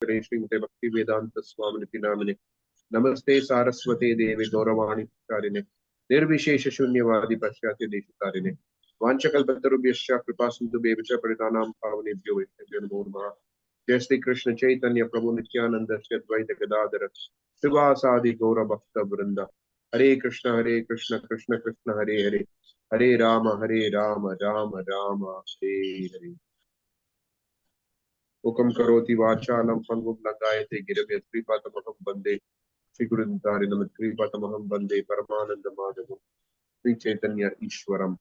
श्रीमते भक्ति वेदांत स्वामिनिति नामिने नमस्ते सारस्वते देवे गौरवाणी प्रचारिणे निर्विशेष शून्यवादी पाश्चात्य देशतारिणे वाञ्छकल्पतरुभ्यश्च कृपा सिन्धुभ्यश्च पतितानां पावनेभ्यो वैष्णवेभ्यो नमो नमः। जय श्री कृष्ण चैतन्य प्रभु नित्यानंद श्री अद्वैत गदाधर श्रीवासादि गौर भक्त वृंद। हरे कृष्ण कृष्ण कृष्ण हरे हरे, हरे राम राम राम हरे हरे। हुकम करोति वाचालं पंगुं लंघयते गिरव्य श्रीपादमहं वन्दे श्रीगुरुदारिणं श्रीपादमहं वन्दे परमानन्दमाधवं श्री चैतन्य ईश्वरम्।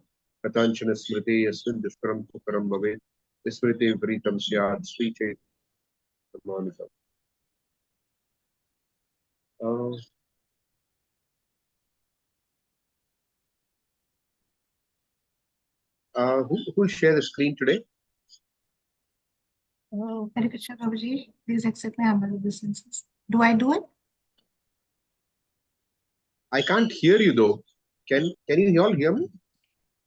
कथंचन स्मृते यस्मिन् दुष्करं कुकरं भवेत् स्मृते विपरीतं स्यात् Shri चैतन्यमानसम्। Who will share the screen today? Hare Krishna Prabhuji, please accept my humble obeisances. Do I do it? I can't hear you though. Can you all hear me?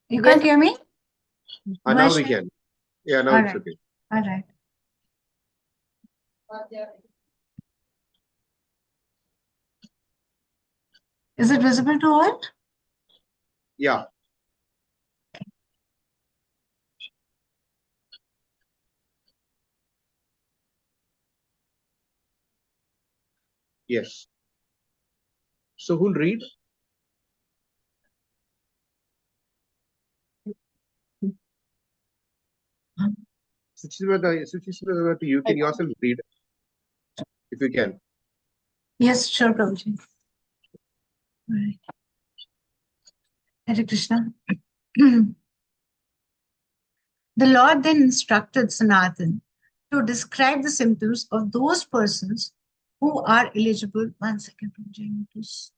You can't hear me? Now we can. Yeah, now it's okay. All right. Is it visible to all? Yeah. Yes. So who'll read? Suchimata, you can yourself read if you can. Yes, sure, Prabhuji. Right. Hare Krishna. The Lord then instructed Sanatan to describe the symptoms of those persons who are eligible. 1 second, Prabhuji.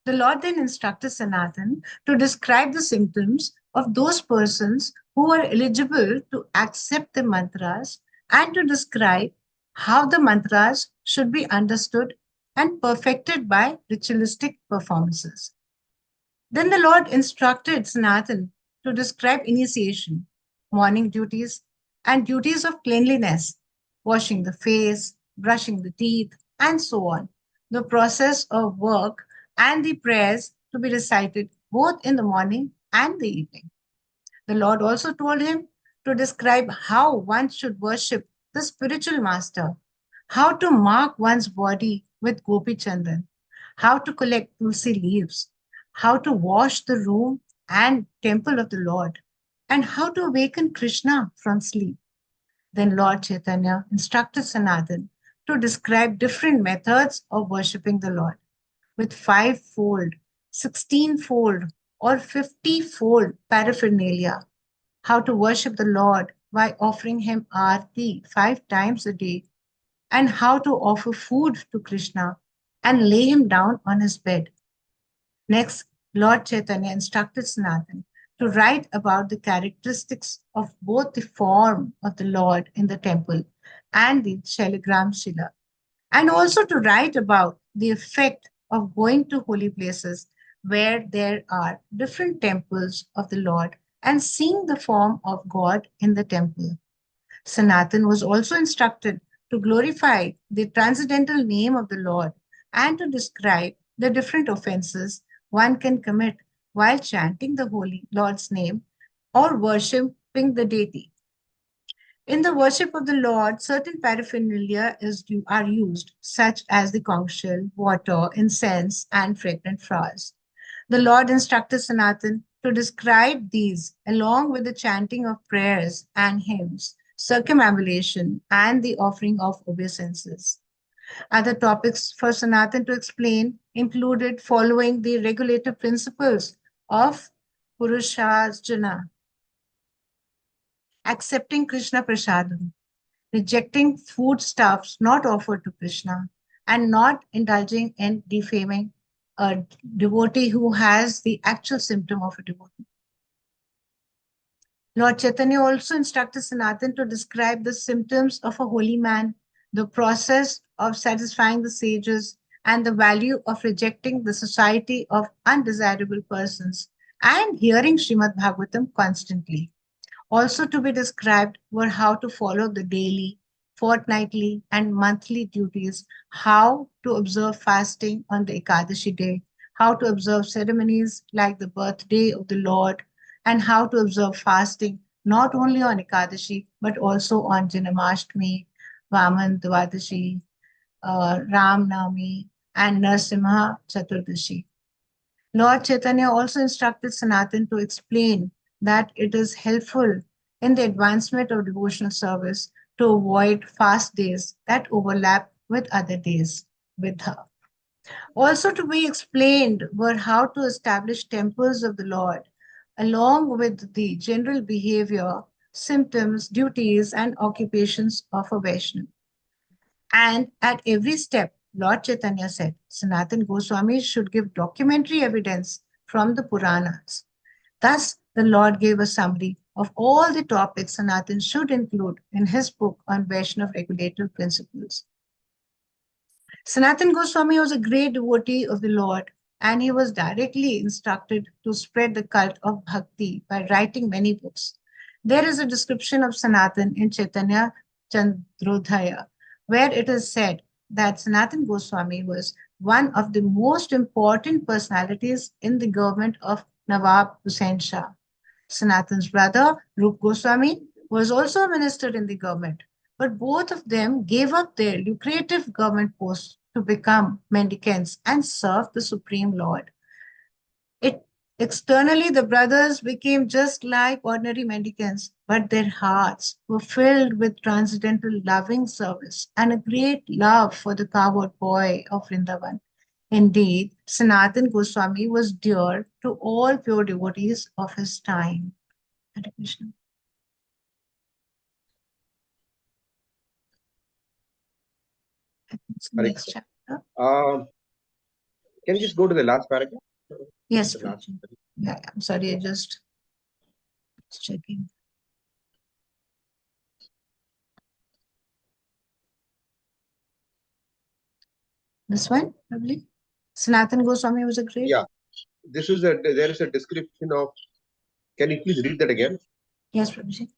The Lord then instructed Sanatan to describe the symptoms of those persons who are eligible to accept the mantras and to describe how the mantras should be understood and perfected by ritualistic performances. Then the Lord instructed Sanatan to describe initiation, morning duties, and duties of cleanliness, washing the face, brushing the teeth, and so on, the process of work and the prayers to be recited both in the morning and the evening. The Lord also told him to describe how one should worship the spiritual master, how to mark one's body with gopi chandan, how to collect tulsi leaves, how to wash the room and temple of the Lord, and how to awaken Krishna from sleep. Then Lord Chaitanya instructed Sanatan to describe different methods of worshipping the Lord with 5-fold, 16-fold, or 50-fold paraphernalia, how to worship the Lord by offering him arti 5 times a day, and how to offer food to Krishna and lay him down on his bed. Next, Lord Chaitanya instructed Sanatan to write about the characteristics of both the form of the Lord in the temple and the Shaligram Shila, and also to write about the effect of going to holy places where there are different temples of the Lord and seeing the form of God in the temple. Sanatan was also instructed to glorify the transcendental name of the Lord and to describe the different offenses one can commit while chanting the holy Lord's name or worshipping the deity. In the worship of the Lord, certain paraphernalia are used, such as the conch shell, water, incense, and fragrant flowers. The Lord instructed Sanatan to describe these along with the chanting of prayers and hymns, circumambulation, and the offering of obeisances. Other topics for Sanatan to explain included following the regulative principles of Purushasjana, accepting Krishna Prasadam, rejecting foodstuffs not offered to Krishna, and not indulging in defaming a devotee who has the actual symptom of a devotee. Lord Chaitanya also instructed Sanatan to describe the symptoms of a holy man, the process of satisfying the sages, and the value of rejecting the society of undesirable persons and hearing Srimad Bhagavatam constantly. Also to be described were how to follow the daily, fortnightly, and monthly duties, how to observe fasting on the Ekadashi day, how to observe ceremonies like the birthday of the Lord, and how to observe fasting not only on Ekadashi but also on Janmashtami, Vaman Dvadashi, Ram Navami, and Narasimha Chaturdashi. Lord Chaitanya also instructed Sanatan to explain that it is helpful in the advancement of devotional service to avoid fast days that overlap with other days with her. Also to be explained were how to establish temples of the Lord, along with the general behavior, symptoms, duties, and occupations of a Vaishnava. And at every step, Lord Chaitanya said, Sanatan Goswami should give documentary evidence from the Puranas. Thus, the Lord gave a summary of all the topics Sanatan should include in his book on Vaishnava regulative principles. Sanatan Goswami was a great devotee of the Lord, and he was directly instructed to spread the cult of bhakti by writing many books. There is a description of Sanatan in Chaitanya Chandrodhaya, where it is said that Sanatan Goswami was one of the most important personalities in the government of Nawab Hussain Shah. Sanatan's brother, Rup Goswami, was also a minister in the government, but both of them gave up their lucrative government posts to become mendicants and serve the Supreme Lord. It, externally, the brothers became just like ordinary mendicants, but their hearts were filled with transcendental loving service and a great love for the cowherd boy of Vrindavan. Indeed, Sanatan Goswami was dear to all pure devotees of his time. Hare Krishna. Hare Next Krishna. chapter. Can you just go to the last paragraph? Yes, The last. yeah, I'm sorry, I just checking. This one, probably. Sanatan Goswami was a great. Yeah, this is there is a description of. Can you please read that again? Yes, Prabhuji.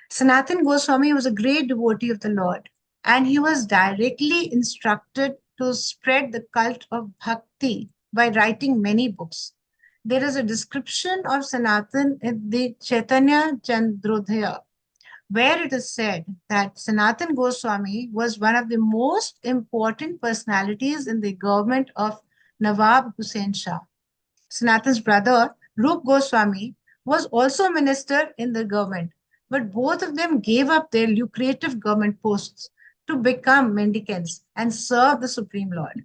Sanatan Goswami was a great devotee of the Lord, and he was directly instructed to spread the cult of bhakti by writing many books. There is a description of Sanatan in the Chaitanya Chandrodhaya, where it is said that Sanatan Goswami was one of the most important personalities in the government of Nawab Hussain Shah. Sanatan's brother, Rup Goswami, was also a minister in the government, but both of them gave up their lucrative government posts to become mendicants and serve the Supreme Lord.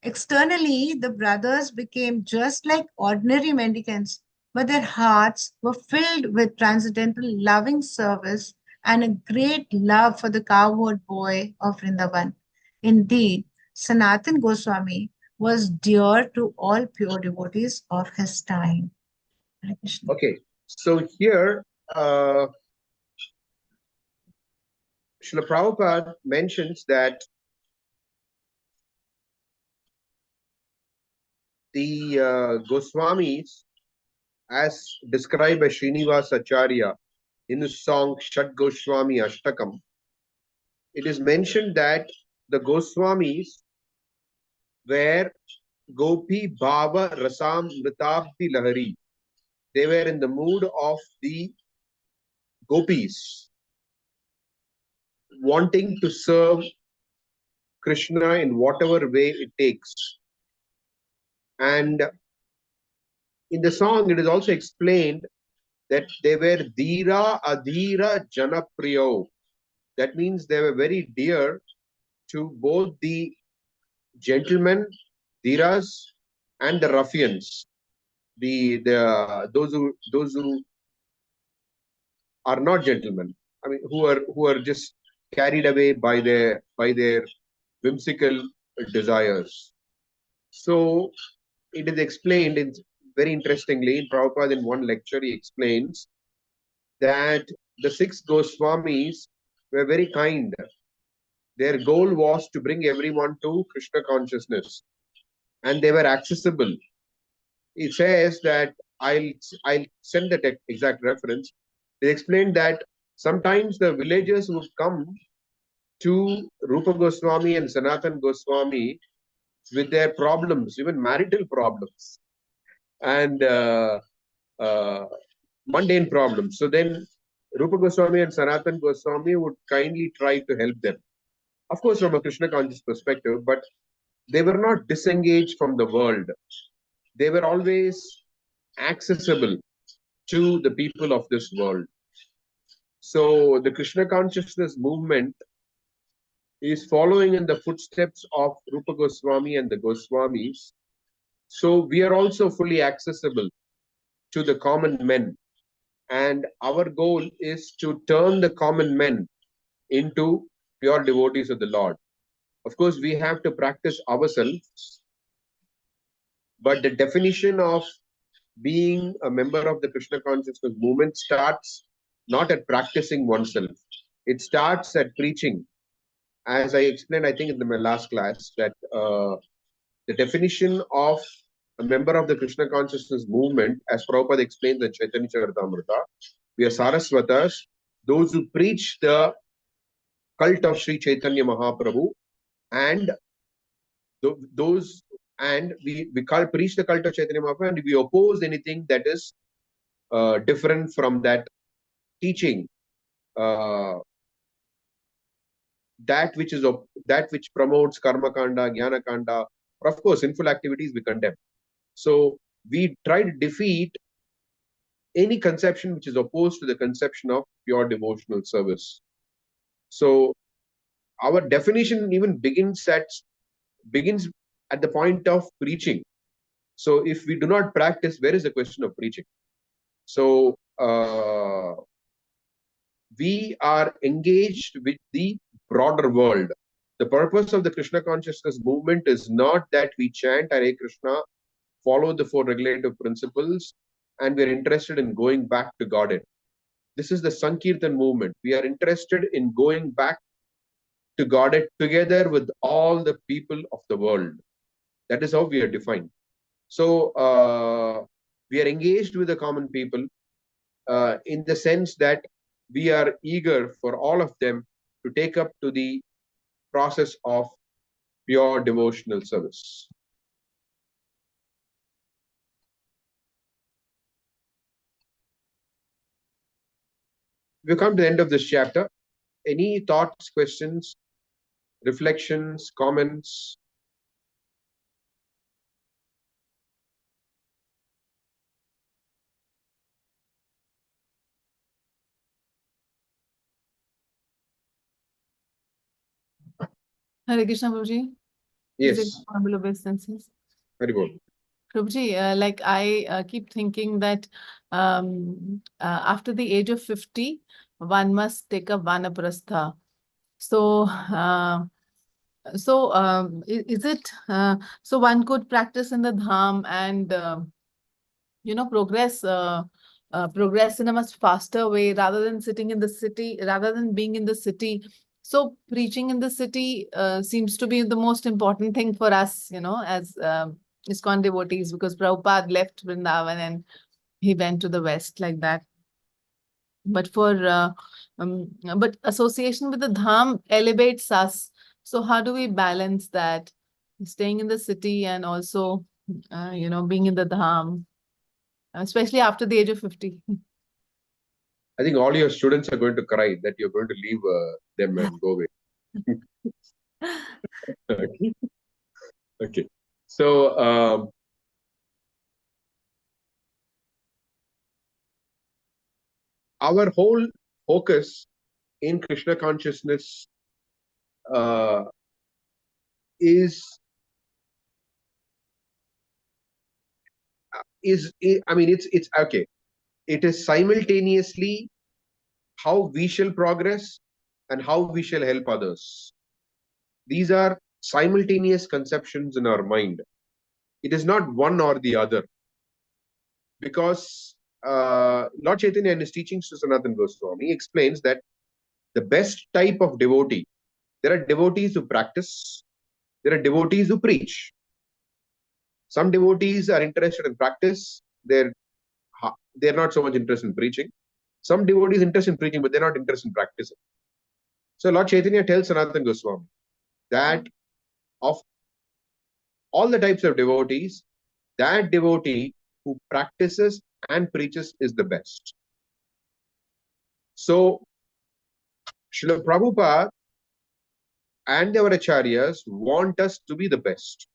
Externally, the brothers became just like ordinary mendicants, but their hearts were filled with transcendental loving service and a great love for the cowherd boy of Vrindavan. Indeed, Sanatan Goswami was dear to all pure devotees of his time. Hare Krishna. Okay, so here Srila Prabhupada mentions that the Goswamis, as described by Srinivas Acharya in his song Shat Goswami Ashtakam, it is mentioned that the Goswamis were Gopi Bhava Rasam Mritabdi Lahari. They were in the mood of the gopis, wanting to serve Krishna in whatever way it takes. And in the song, it is also explained that they were Dhira Adhira Janapriyo. That means they were very dear to both the gentlemen, Dhiras, and the ruffians. Those who are not gentlemen. I mean, who are just carried away by their whimsical desires. So it is explained in very interestingly in Prabhupada in one lecture. He explains that the six Goswamis were very kind. Their goal was to bring everyone to Krishna consciousness, and they were accessible. It says that I'll send the exact reference. They explained that sometimes the villagers would come to Rupa Goswami and Sanatan Goswami with their problems, even marital problems and uh, mundane problems. So then Rupa Goswami and Sanatan Goswami would kindly try to help them. Of course, from a Krishna conscious perspective, but they were not disengaged from the world. They were always accessible to the people of this world. So the Krishna consciousness movement is following in the footsteps of Rupa Goswami and the Goswamis. So we are also fully accessible to the common men. And our goal is to turn the common men into pure devotees of the Lord. Of course, we have to practice ourselves, but the definition of being a member of the Krishna consciousness movement starts not at practicing oneself. It starts at preaching. As I explained, I think in my last class, that the definition of a member of the Krishna consciousness movement, as Prabhupada explained in Chaitanya Charitamrita, we are Saraswatas, those who preach the cult of Sri Chaitanya Mahaprabhu, and those, and we preach the cult of Chaitanya Mahaprabhu, and we oppose anything that is different from that teaching, uh, that which promotes karma kanda, jnana kanda, or of course sinful activities we condemn. So we try to defeat any conception which is opposed to the conception of pure devotional service. So our definition even begins at the point of preaching. So if we do not practice, where is the question of preaching? So we are engaged with the broader world. The purpose of the Krishna consciousness movement is not that we chant Hare Krishna, follow the four regulative principles, and we're interested in going back to Godhead. This is the Sankirtan movement. We are interested in going back to Godhead together with all the people of the world. That is how we are defined. So we are engaged with the common people in the sense that we are eager for all of them to take up to the process of pure devotional service. We've come to the end of this chapter. Any thoughts, questions, reflections, comments? Hare Krishna, Prabhuji. Yes. Humble obeisances. Very good. Prabhuji, like I keep thinking that after the age of 50, one must take a vanaprastha. So, is it so one could practice in the dham and progress in a much faster way rather than sitting in the city, rather than being in the city. So preaching in the city seems to be the most important thing for us, as ISKCON devotees, because Prabhupada left Vrindavan and he went to the West like that. But but association with the dham elevates us. So how do we balance that, staying in the city and also, being in the dham? Especially after the age of 50. I think all your students are going to cry that you're going to leave them and go away. Okay. Okay. So our whole focus in Krishna consciousness is I mean it's okay. It is simultaneously how we shall progress and how we shall help others. These are simultaneous conceptions in our mind. It is not one or the other. Because Lord Chaitanya in his teachings to Sanatana Goswami explains that the best type of devotee, there are devotees who practice, there are devotees who preach. Some devotees are interested in practice, they're not so much interested in preaching. Some devotees interested in preaching, but they're not interested in practicing. So Lord Chaitanya tells Sanatana Goswami that of all the types of devotees, that devotee who practices and preaches is the best. So Srila Prabhupada and our acharyas want us to be the best.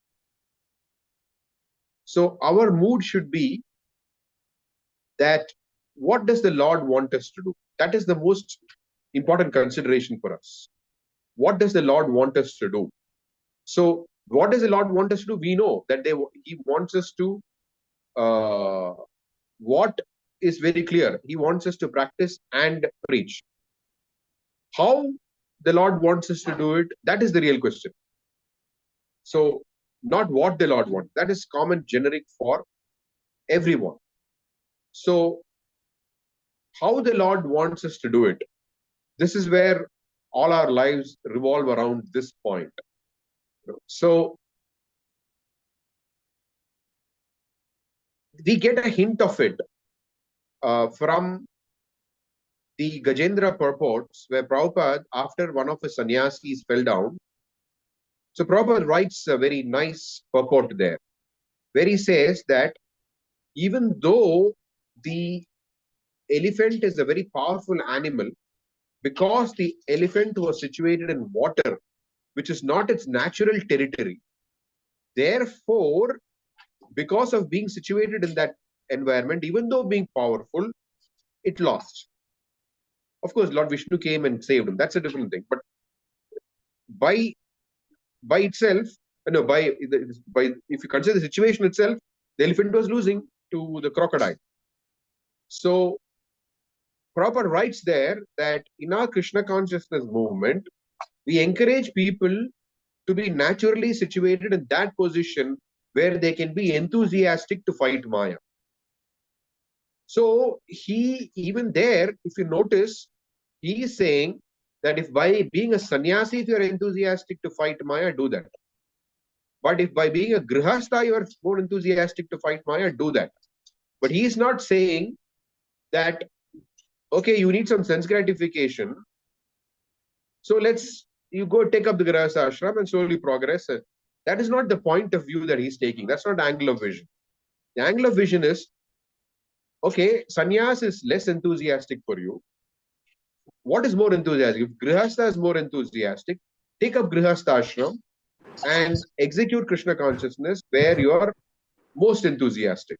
So our mood should be that what does the Lord want us to do? That is the most important consideration for us. What does the Lord want us to do? So what does the Lord want us to do? We know that He wants us to, what is very clear. He wants us to practice and preach. How the Lord wants us to do it, that is the real question. So not what the Lord wants. That is common, generic for everyone. So how the Lord wants us to do it, this is where all our lives revolve around this point. So we get a hint of it from the Gajendra purports, where Prabhupada, after one of his sannyasis fell down, so Prabhupada writes a very nice purport there, where he says that even though the elephant is a very powerful animal, because the elephant was situated in water, which is not its natural territory, therefore, because of being situated in that environment, even though being powerful, it lost. Of course, Lord Vishnu came and saved him. That's a different thing. But by itself, by if you consider the situation itself, the elephant was losing to the crocodile. So Prabhupada writes there that in our Krishna consciousness movement, we encourage people to be naturally situated in that position where they can be enthusiastic to fight Maya. So even there, if you notice, he is saying that if by being a sannyasi, if you are enthusiastic to fight Maya, do that. But if by being a grihastha, you are more enthusiastic to fight Maya, do that. But he is not saying that, okay, you need some sense gratification, so you go take up the grihastha ashram and slowly progress. That is not the point of view that he's taking. That's not the angle of vision. The angle of vision is, okay, sannyas is less enthusiastic for you. What is more enthusiastic? If grihastha is more enthusiastic, take up grihastha ashram and execute Krishna consciousness where you are most enthusiastic.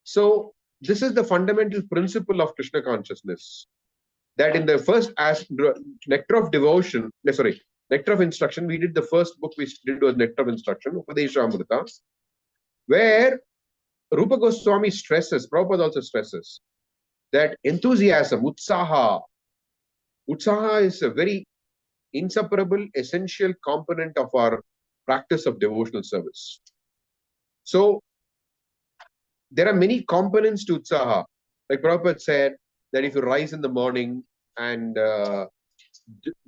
So this is the fundamental principle of Krishna consciousness. That in the first nectar of devotion, nectar of instruction, we did the first book we did was nectar of instruction, Upadesha Amrita, where Rupa Goswami stresses, Prabhupada also stresses, that enthusiasm, utsaha is a very inseparable, essential component of our practice of devotional service. So there are many components to utsaha. Like Prabhupada said, that if you rise in the morning and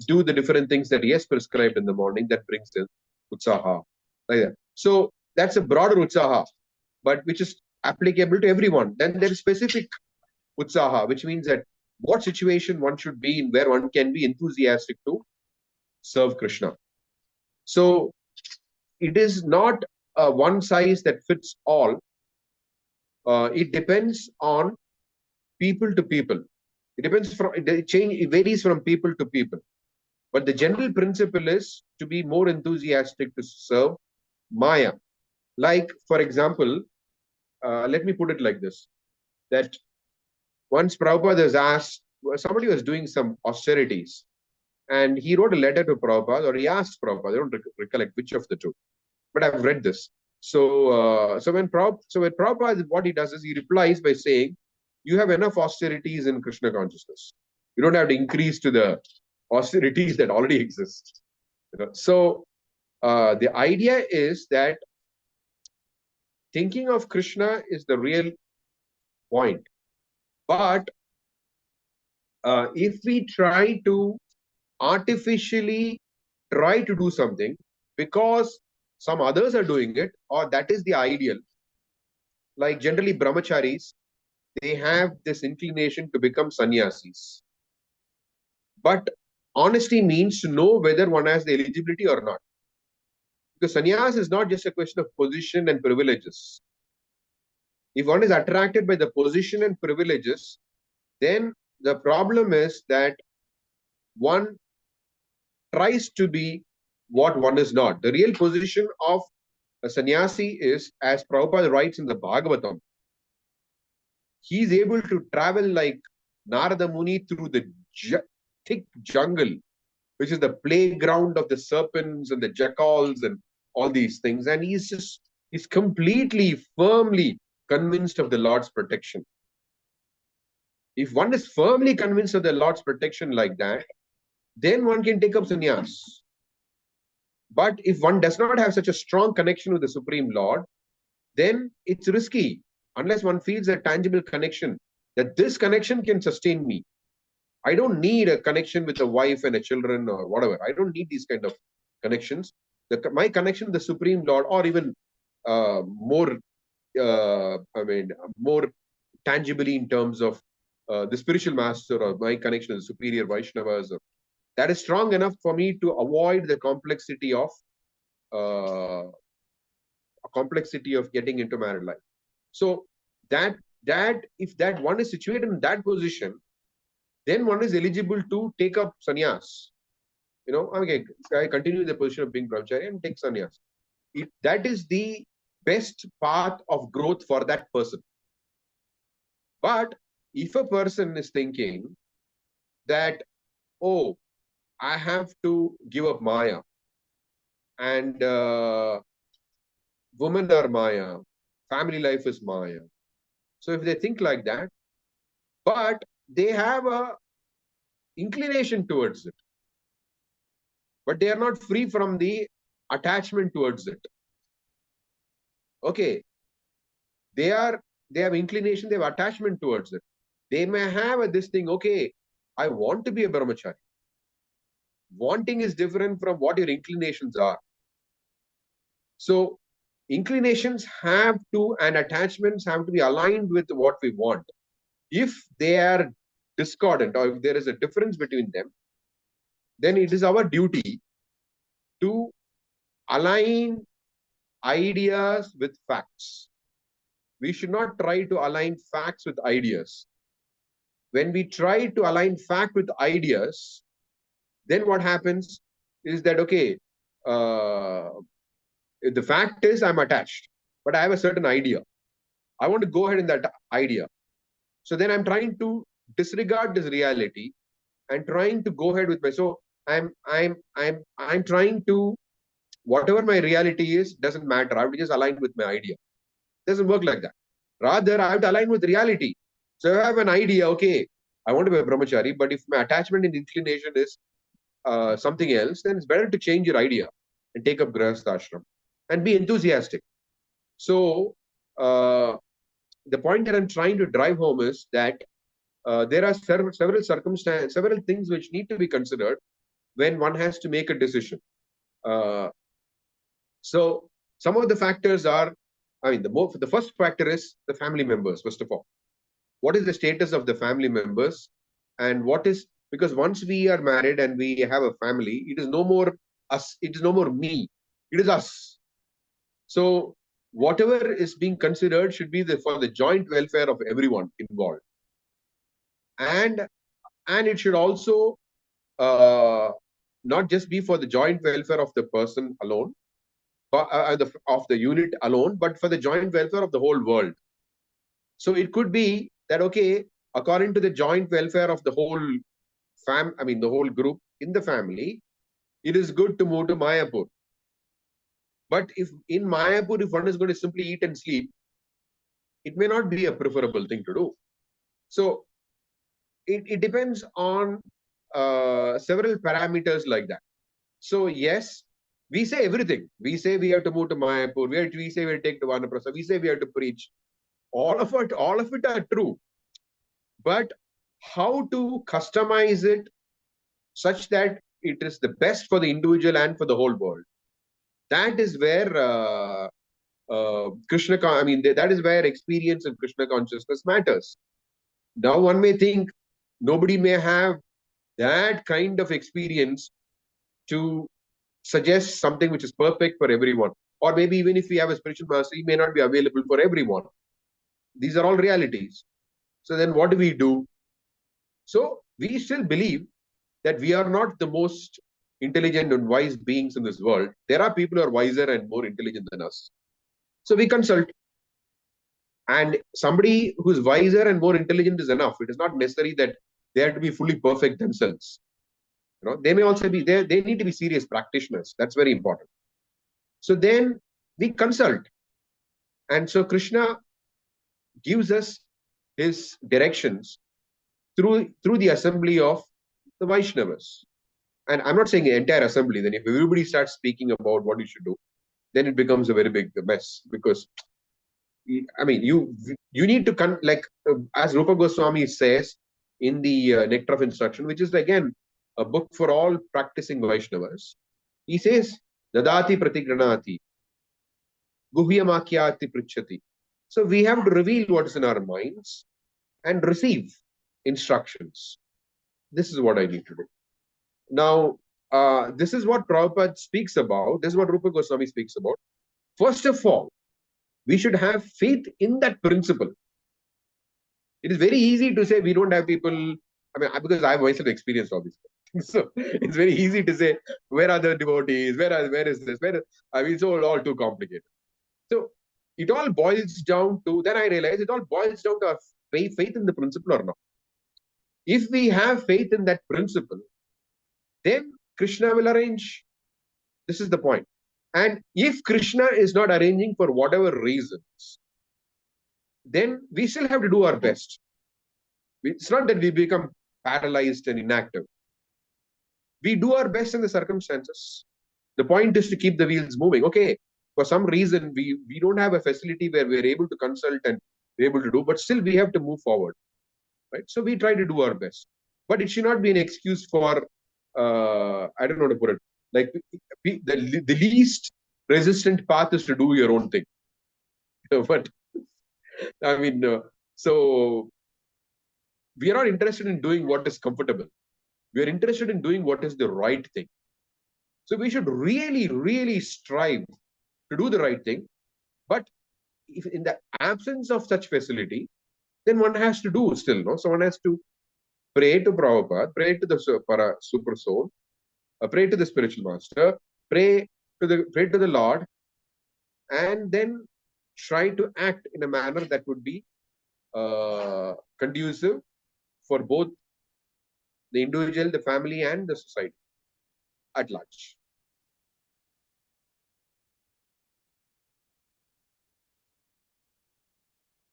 do the different things that he has prescribed in the morning, that brings in utsaha. Like that. So that's a broader utsaha, but which is applicable to everyone. Then there is specific utsaha, which means that what situation one should be in, where one can be enthusiastic to serve Krishna. So it is not a one size that fits all. It depends on people to people. It varies from people to people. But the general principle is to be more enthusiastic to serve Maya. Like, for example, let me put it like this, that once Prabhupada was asked, somebody was doing some austerities, and he wrote a letter to Prabhupada, or he asked Prabhupada, I don't recollect which of the two, but I've read this. So when Prabhupada, what he does is he replies by saying, you have enough austerities in Krishna consciousness. You don't have to increase to the austerities that already exist. So the idea is that thinking of Krishna is the real point. But if we try to artificially try to do something because some others are doing it, or that is the ideal, like generally brahmacharis, they have this inclination to become sannyasis. But honesty means to know whether one has the eligibility or not. Because sannyas is not just a question of position and privileges. If one is attracted by the position and privileges, then the problem is that one tries to be what one is not. The real position of a sannyasi is, as Prabhupada writes in the Bhagavatam, he is able to travel like Narada Muni through the thick jungle, which is the playground of the serpents and the jackals and all these things. And he's completely, firmly convinced of the Lord's protection. If one is firmly convinced of the Lord's protection like that, then one can take up sannyas. But if one does not have such a strong connection with the Supreme Lord, then it's risky unless one feels a tangible connection, that this connection can sustain me. I don't need a connection with a wife and a children or whatever. I don't need these kind of connections. My connection with the Supreme Lord, or even more tangibly in terms of the spiritual master, or my connection with the superior Vaishnavas, that is strong enough for me to avoid the complexity of getting into married life. So that if that one is situated in that position, then one is eligible to take up sannyas. Okay, I continue the position of being brahmachari and take sannyas. That is the best path of growth for that person. But if a person is thinking that, oh, I have to give up Maya, and women are Maya, family life is Maya. So if they think like that, but they have a inclination towards it, but they are not free from the attachment towards it. Okay, they have inclination, they have attachment towards it. They may have this thing, okay, I want to be a brahmachari. Wanting is different from what your inclinations are. So inclinations have to, and attachments have to be aligned with what we want. If they are discordant, or if there is a difference between them, then it is our duty to align ideas with facts. We should not try to align facts with ideas. When we try to align fact with ideas, then what happens is that, okay, the fact is I'm attached, but I have a certain idea. I want to go ahead in that idea. So then I'm trying to disregard this reality and trying to go ahead with my, so I'm trying to, whatever my reality is, doesn't matter. I have to just align with my idea. It doesn't work like that. Rather, I have to align with reality. So if I have an idea, okay, I want to be a brahmachari, but if my attachment and inclination is something else, then it's better to change your idea and take up grihastha ashram and be enthusiastic. So the point that I'm trying to drive home is that there are several circumstances, several things which need to be considered when one has to make a decision. So some of the factors are, the first factor is the family members, first of all. What is the status of the family members? And what is, because once we are married and we have a family, it is no more us, it is no more me, it is us. So whatever is being considered should be for the joint welfare of everyone involved. And it should also not just be for the joint welfare of the person alone, of the unit alone, but for the joint welfare of the whole world. So it could be that, okay, according to the joint welfare of the whole the whole group in the family, it is good to move to Mayapur. But if in Mayapur, if one is going to simply eat and sleep, it may not be a preferable thing to do. So it depends on several parameters like that. So yes, we say everything. We say we have to move to Mayapur. We say we have to take to Vanaprastha. We say we have to preach. All of it are true. But how to customize it such that it is the best for the individual and for the whole world? That is where Krishna, I mean, that is where experience of Krishna consciousness matters. Now, one may think nobody may have that kind of experience to suggest something which is perfect for everyone. Or maybe even if we have a spiritual master, he may not be available for everyone. These are all realities. So then what do we do? So we still believe that we are not the most intelligent and wise beings in this world. There are people who are wiser and more intelligent than us. So we consult. And somebody who's wiser and more intelligent is enough. It is not necessary that they have to be fully perfect themselves. You know, they may also be there. They need to be serious practitioners. That's very important. So then we consult. And so Krishna gives us his directions through the assembly of the Vaishnavas. And I'm not saying the entire assembly. Then if everybody starts speaking about what you should do, then it becomes a very big mess. Because I mean, you need to as Rupa Goswami says in the Nectar of Instruction, which is again a book for all practicing Vaishnavas. He says, Dadati pratigranati, guhyamakyati prichati. So we have to reveal what is in our minds and receive instructions. This is what I need to do. Now, this is what Prabhupada speaks about. This is what Rupa Goswami speaks about. First of all, we should have faith in that principle. It is very easy to say we don't have people. I mean, because I myself experienced all these things. So it's very easy to say, where are the devotees? Where is this? I mean, it's all too complicated. So it all boils down to, then I realized it all boils down to our faith in the principle or not. If we have faith in that principle, then Krishna will arrange. This is the point. And if Krishna is not arranging for whatever reasons, then we still have to do our best. It's not that we become paralyzed and inactive. We do our best in the circumstances. The point is to keep the wheels moving. Okay, for some reason, we don't have a facility where we're able to consult and be able to do, but still we have to move forward. Right? So we try to do our best. But it should not be an excuse for, I don't know how to put it, like the least resistant path is to do your own thing. But I mean, so we are not interested in doing what is comfortable. We are interested in doing what is the right thing. So we should really, really strive to do the right thing. But if in the absence of such facility, then one has to do still, no? So one has to pray to Prabhupada, pray to the Super Soul, pray to the spiritual master, pray to the Lord, and then try to act in a manner that would be conducive for both the individual, the family, and the society at large.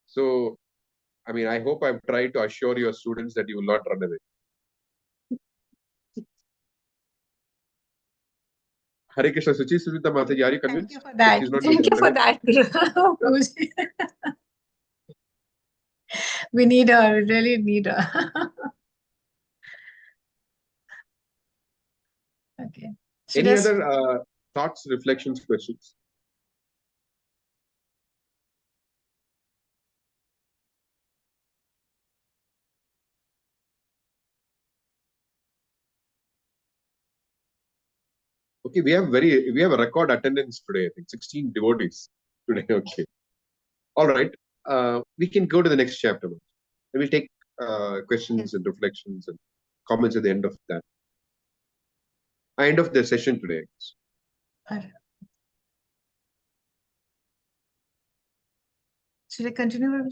So, I mean, I hope I've tried to assure your students that you will not run away. Hare Krishna, Suchi Sujita Mataji, are you convinced? Thank you for that. Thank you for that. We really need her. Okay. Any other thoughts, reflections, questions? Okay, we have a record attendance today. I think 16 devotees today. Okay, all right. We can go to the next chapter. And we'll take questions and reflections and comments at the end of that. End of the session today. Should I continue?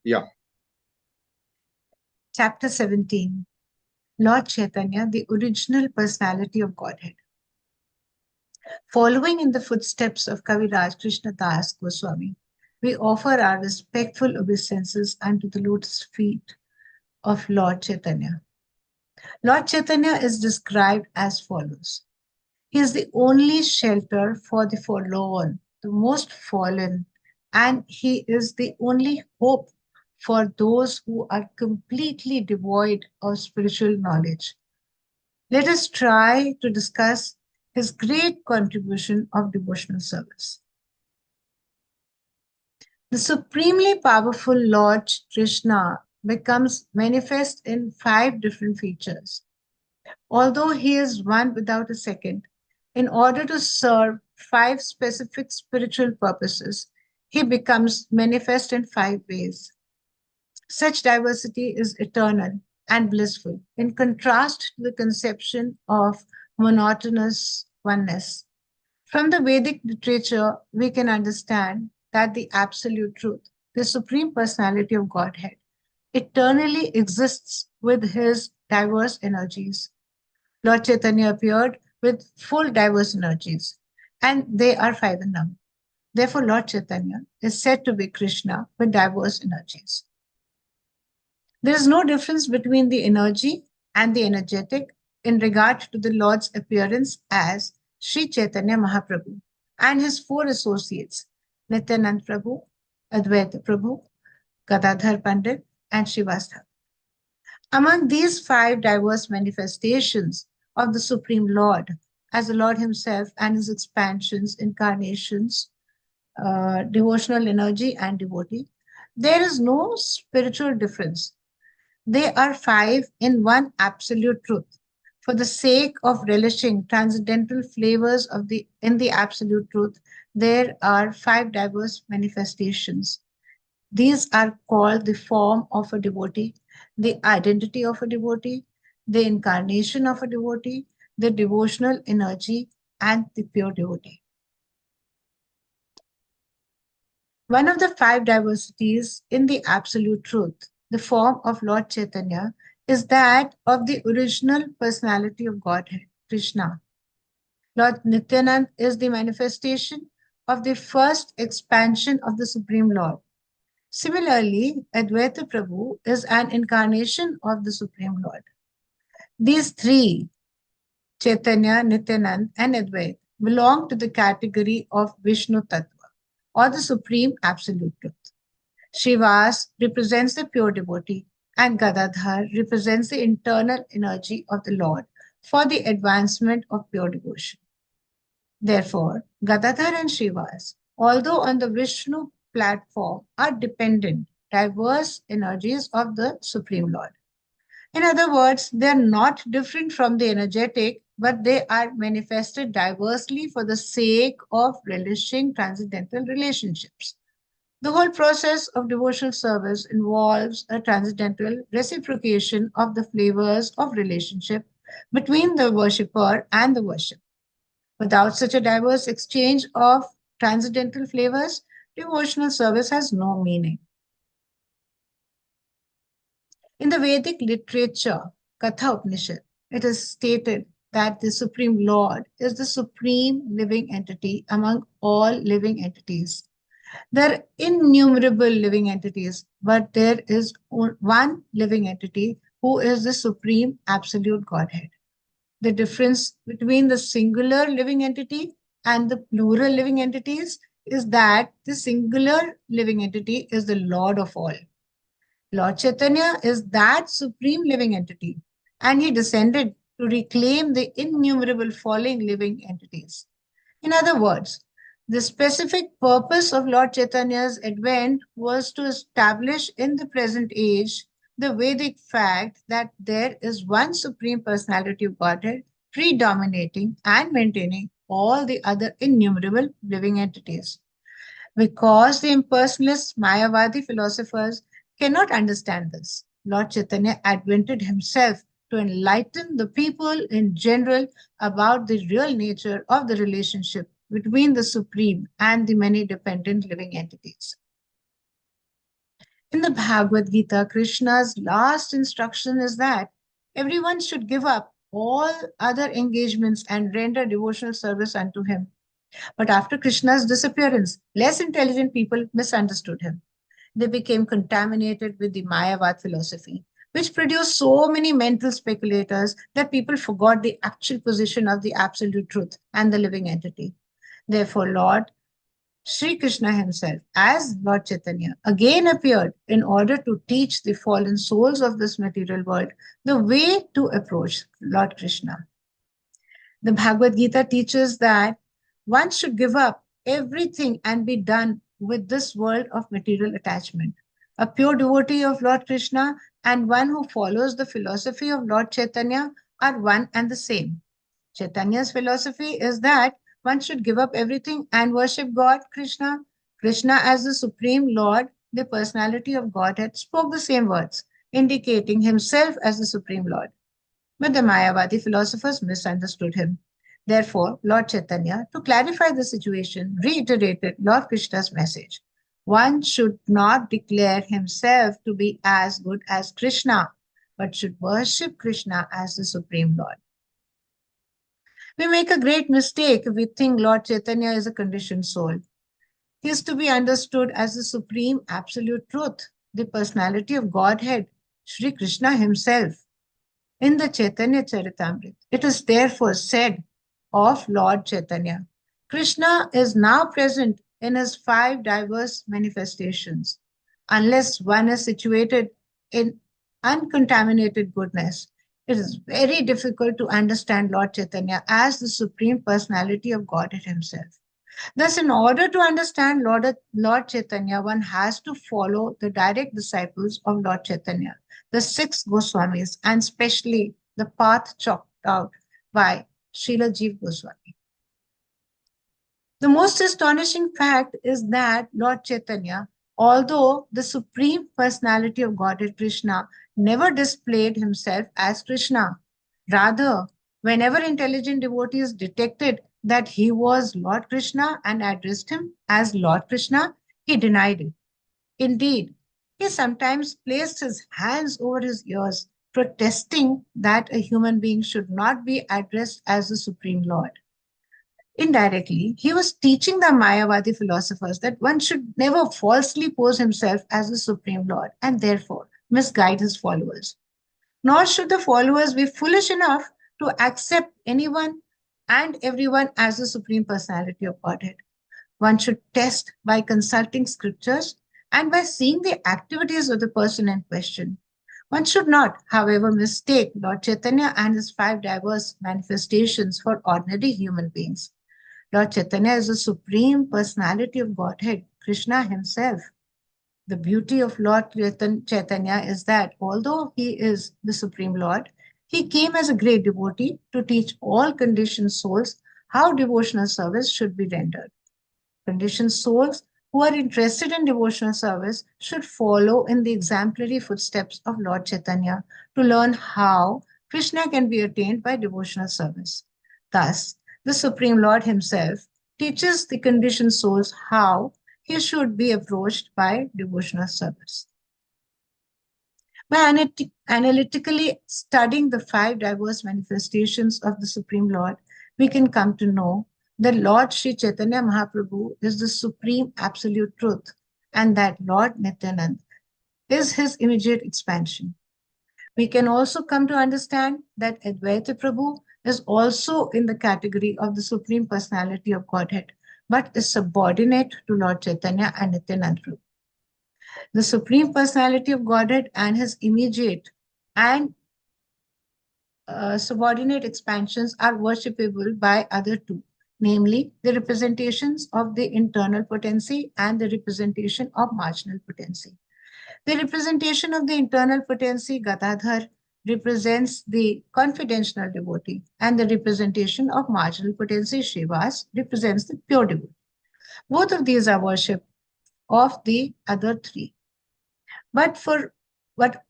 Yeah. Chapter 17. Lord Chaitanya, the original personality of Godhead. Following in the footsteps of Kaviraj Krishna Das Goswami, we offer our respectful obeisances unto the lotus feet of Lord Chaitanya. Lord Chaitanya is described as follows. He is the only shelter for the forlorn, the most fallen, and he is the only hope for those who are completely devoid of spiritual knowledge. Let us try to discuss his great contribution of devotional service. The supremely powerful Lord Krishna becomes manifest in 5 different features. Although he is one without a second, in order to serve 5 specific spiritual purposes, he becomes manifest in 5 ways. Such diversity is eternal and blissful, in contrast to the conception of monotonous oneness. From the Vedic literature, we can understand that the absolute truth, the supreme personality of Godhead, eternally exists with his diverse energies. Lord Chaitanya appeared with full diverse energies, and they are 5 in number. Therefore, Lord Chaitanya is said to be Krishna with diverse energies. There is no difference between the energy and the energetic in regard to the Lord's appearance as Sri Chaitanya Mahaprabhu and his 4 associates, Nityanand Prabhu, Advaita Prabhu, Gadadhar Pandit, and Srivastava. Among these 5 diverse manifestations of the Supreme Lord, as the Lord himself and his expansions, incarnations, devotional energy, and devotee, there is no spiritual difference. They are 5 in one absolute truth. For the sake of relishing transcendental flavors in the absolute truth, there are 5 diverse manifestations. These are called the form of a devotee, the identity of a devotee, the incarnation of a devotee, the devotional energy, and the pure devotee. One of the 5 diversities in the absolute truth, the form of Lord Chaitanya, is that of the original personality of Godhead, Krishna. Lord Nityanand is the manifestation of the first expansion of the Supreme Lord. Similarly, Advaita Prabhu is an incarnation of the Supreme Lord. These 3, Chaitanya, Nityanand, and Advaita, belong to the category of Vishnu Tattva, or the Supreme Absolute Truth. Srivas represents the pure devotee, and Gadadhar represents the internal energy of the Lord for the advancement of pure devotion. Therefore, Gadadhar and Srivas, although on the Vishnu platform, are dependent, diverse energies of the Supreme Lord. In other words, they are not different from the energetic, but they are manifested diversely for the sake of relishing transcendental relationships. The whole process of devotional service involves a transcendental reciprocation of the flavors of relationship between the worshipper and the worship. Without such a diverse exchange of transcendental flavors, devotional service has no meaning. In the Vedic literature, Katha Upanishad, it is stated that the Supreme Lord is the supreme living entity among all living entities. There are innumerable living entities, but there is one living entity who is the supreme absolute Godhead. The difference between the singular living entity and the plural living entities is that the singular living entity is the Lord of all. Lord Chaitanya is that supreme living entity, and he descended to reclaim the innumerable falling living entities. In other words, the specific purpose of Lord Chaitanya's advent was to establish in the present age the Vedic fact that there is one supreme personality of Godhead predominating and maintaining all the other innumerable living entities. Because the impersonalist Mayavadi philosophers cannot understand this, Lord Chaitanya advented himself to enlighten the people in general about the real nature of the relationship between the Supreme and the many dependent living entities. In the Bhagavad Gita, Krishna's last instruction is that everyone should give up all other engagements and render devotional service unto him. But after Krishna's disappearance, less intelligent people misunderstood him. They became contaminated with the Mayavad philosophy, which produced so many mental speculators that people forgot the actual position of the absolute truth and the living entity. Therefore, Lord Sri Krishna himself, as Lord Chaitanya, again appeared in order to teach the fallen souls of this material world the way to approach Lord Krishna. The Bhagavad Gita teaches that one should give up everything and be done with this world of material attachment. A pure devotee of Lord Krishna and one who follows the philosophy of Lord Chaitanya are one and the same. Chaitanya's philosophy is that one should give up everything and worship God, Krishna. Krishna, as the Supreme Lord, the personality of Godhead, spoke the same words, indicating himself as the Supreme Lord. But the Mayavadi philosophers misunderstood him. Therefore, Lord Chaitanya, to clarify the situation, reiterated Lord Krishna's message. One should not declare himself to be as good as Krishna, but should worship Krishna as the Supreme Lord. We make a great mistake if we think Lord Chaitanya is a conditioned soul. He is to be understood as the supreme absolute truth, the personality of Godhead, Sri Krishna himself. In the Chaitanya Charitamrita, it is therefore said of Lord Chaitanya, Krishna is now present in his 5 diverse manifestations. Unless one is situated in uncontaminated goodness, it is very difficult to understand Lord Chaitanya as the supreme personality of Godhead himself. Thus, in order to understand Lord Chaitanya, one has to follow the direct disciples of Lord Chaitanya, the 6 Goswamis, and especially the path chalked out by Srila Jiva Goswami. The most astonishing fact is that Lord Chaitanya, although the supreme personality of Godhead Krishna, never displayed himself as Krishna. Rather, whenever intelligent devotees detected that he was Lord Krishna and addressed him as Lord Krishna, he denied it. Indeed, he sometimes placed his hands over his ears, protesting that a human being should not be addressed as the Supreme Lord. Indirectly, he was teaching the Mayavadi philosophers that one should never falsely pose himself as the Supreme Lord and therefore misguide his followers. Nor should the followers be foolish enough to accept anyone and everyone as the Supreme Personality of Godhead. One should test by consulting scriptures and by seeing the activities of the person in question. One should not, however, mistake Lord Chaitanya and his 5 diverse manifestations for ordinary human beings. Lord Chaitanya is the supreme personality of Godhead, Krishna himself. The beauty of Lord Chaitanya is that although he is the Supreme Lord, he came as a great devotee to teach all conditioned souls how devotional service should be rendered. Conditioned souls who are interested in devotional service should follow in the exemplary footsteps of Lord Chaitanya to learn how Krishna can be attained by devotional service. Thus, the Supreme Lord himself teaches the conditioned souls how he should be approached by devotional service. By analytically studying the 5 diverse manifestations of the Supreme Lord, we can come to know that Lord Sri Chaitanya Mahaprabhu is the supreme absolute truth and that Lord Nityananda is his immediate expansion. We can also come to understand that Advaita Prabhu is also in the category of the Supreme Personality of Godhead, but is subordinate to Lord Chaitanya and Nityananda Prabhu. The Supreme Personality of Godhead and his immediate and subordinate expansions are worshipable by other 2, namely the representations of the internal potency and the representation of marginal potency. The representation of the internal potency, Gadadhar, represents the confidential devotee, and the representation of marginal potency, Srivas, represents the pure devotee. Both of these are worship of the other 3. But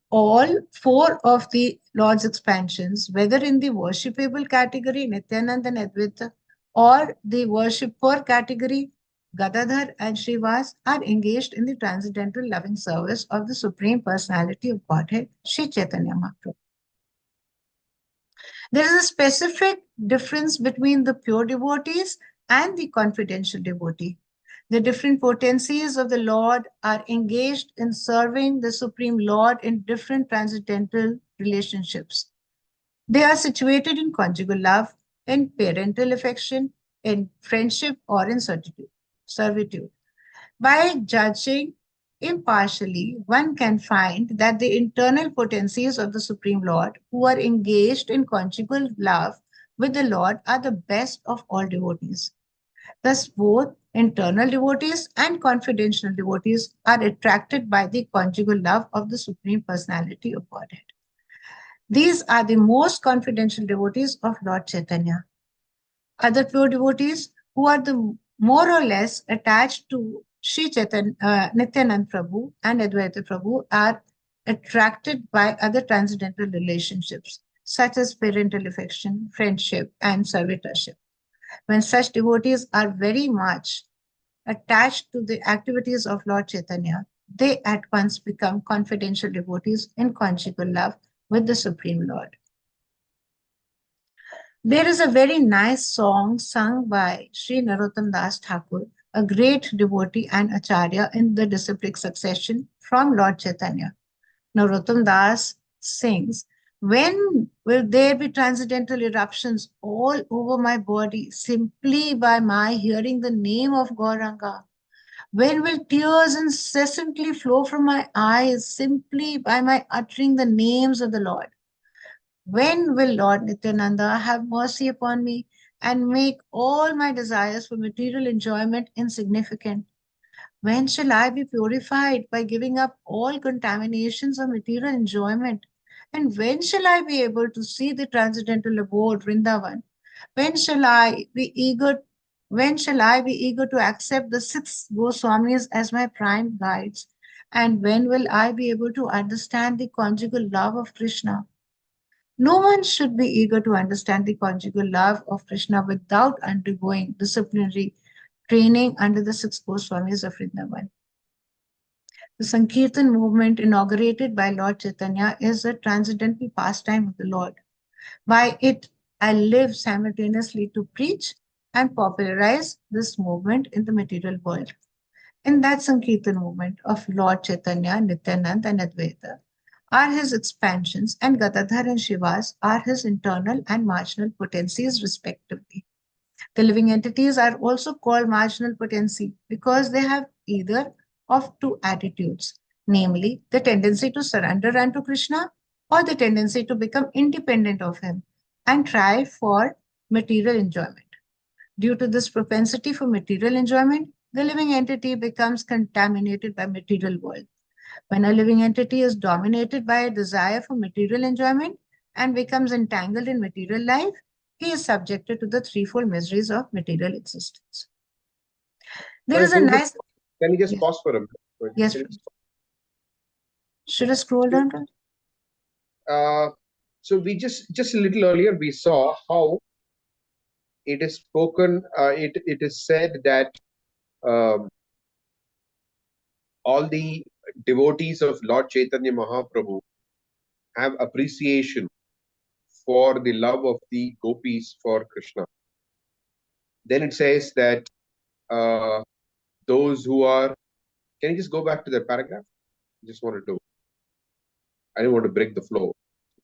all 4 of the Lord's expansions, whether in the worshipable category, Nityananda and Advaita, or the worshipper category, Gadadhar and Srivas, are engaged in the transcendental loving service of the Supreme Personality of Godhead, Sri Chaitanya Mahaprabhu. There is a specific difference between the pure devotees and the confidential devotee. The different potencies of the Lord are engaged in serving the Supreme Lord in different transcendental relationships. They are situated in conjugal love, in parental affection, in friendship, or in servitude. By judging impartially, one can find that the internal potencies of the Supreme Lord who are engaged in conjugal love with the Lord are the best of all devotees. Thus, both Internal devotees and confidential devotees are attracted by the conjugal love of the Supreme Personality of Godhead. These are the most confidential devotees of Lord Chaitanya. Other pure devotees who are the more or less attached to Sri Nityanand Prabhu and Advaita Prabhu are attracted by other transcendental relationships such as parental affection, friendship, and servitorship. When such devotees are very much attached to the activities of Lord Chaitanya, they at once become confidential devotees in conjugal love with the Supreme Lord. There is a very nice song sung by Sri Narottam Das Thakur, a great devotee and acharya in the disciplic succession from Lord Chaitanya. Narottam Das sings, "When will there be transcendental eruptions all over my body simply by my hearing the name of Gauranga? When will tears incessantly flow from my eyes simply by my uttering the names of the Lord? When will Lord Nityananda have mercy upon me and make all my desires for material enjoyment insignificant? When shall I be purified by giving up all contaminations of material enjoyment? And when shall I be able to see the transcendental abode, Vrindavan? When shall I be eager? When shall I be eager to accept the six Goswamis as my prime guides? And when will I be able to understand the conjugal love of Krishna? No one should be eager to understand the conjugal love of Krishna without undergoing disciplinary training under the six Goswamis of Vrindavan. The Sankirtan movement inaugurated by Lord Chaitanya is a transcendental pastime of the Lord. By it, I live simultaneously to preach and popularize this movement in the material world. In that Sankirtan movement of Lord Chaitanya, Nityanand, and Advaita are his expansions, and Gadadhar and Shivas are his internal and marginal potencies, respectively. The living entities are also called marginal potency because they have either of two attitudes, namely the tendency to surrender unto Krishna or the tendency to become independent of him and try for material enjoyment. Due to this propensity for material enjoyment, the living entity becomes contaminated by material world. When a living entity is dominated by a desire for material enjoyment and becomes entangled in material life, he is subjected to the threefold miseries of material existence. There is a nice... Can you just Yes. pause for a minute? Yes, please. Should I scroll down? So we just a little earlier we saw how it is spoken. It is said that all the devotees of Lord Chaitanya Mahaprabhu have appreciation for the love of the gopis for Krishna. Then it says that those who are... Can you just go back to that paragraph? I just wanted to... I didn't want to break the flow.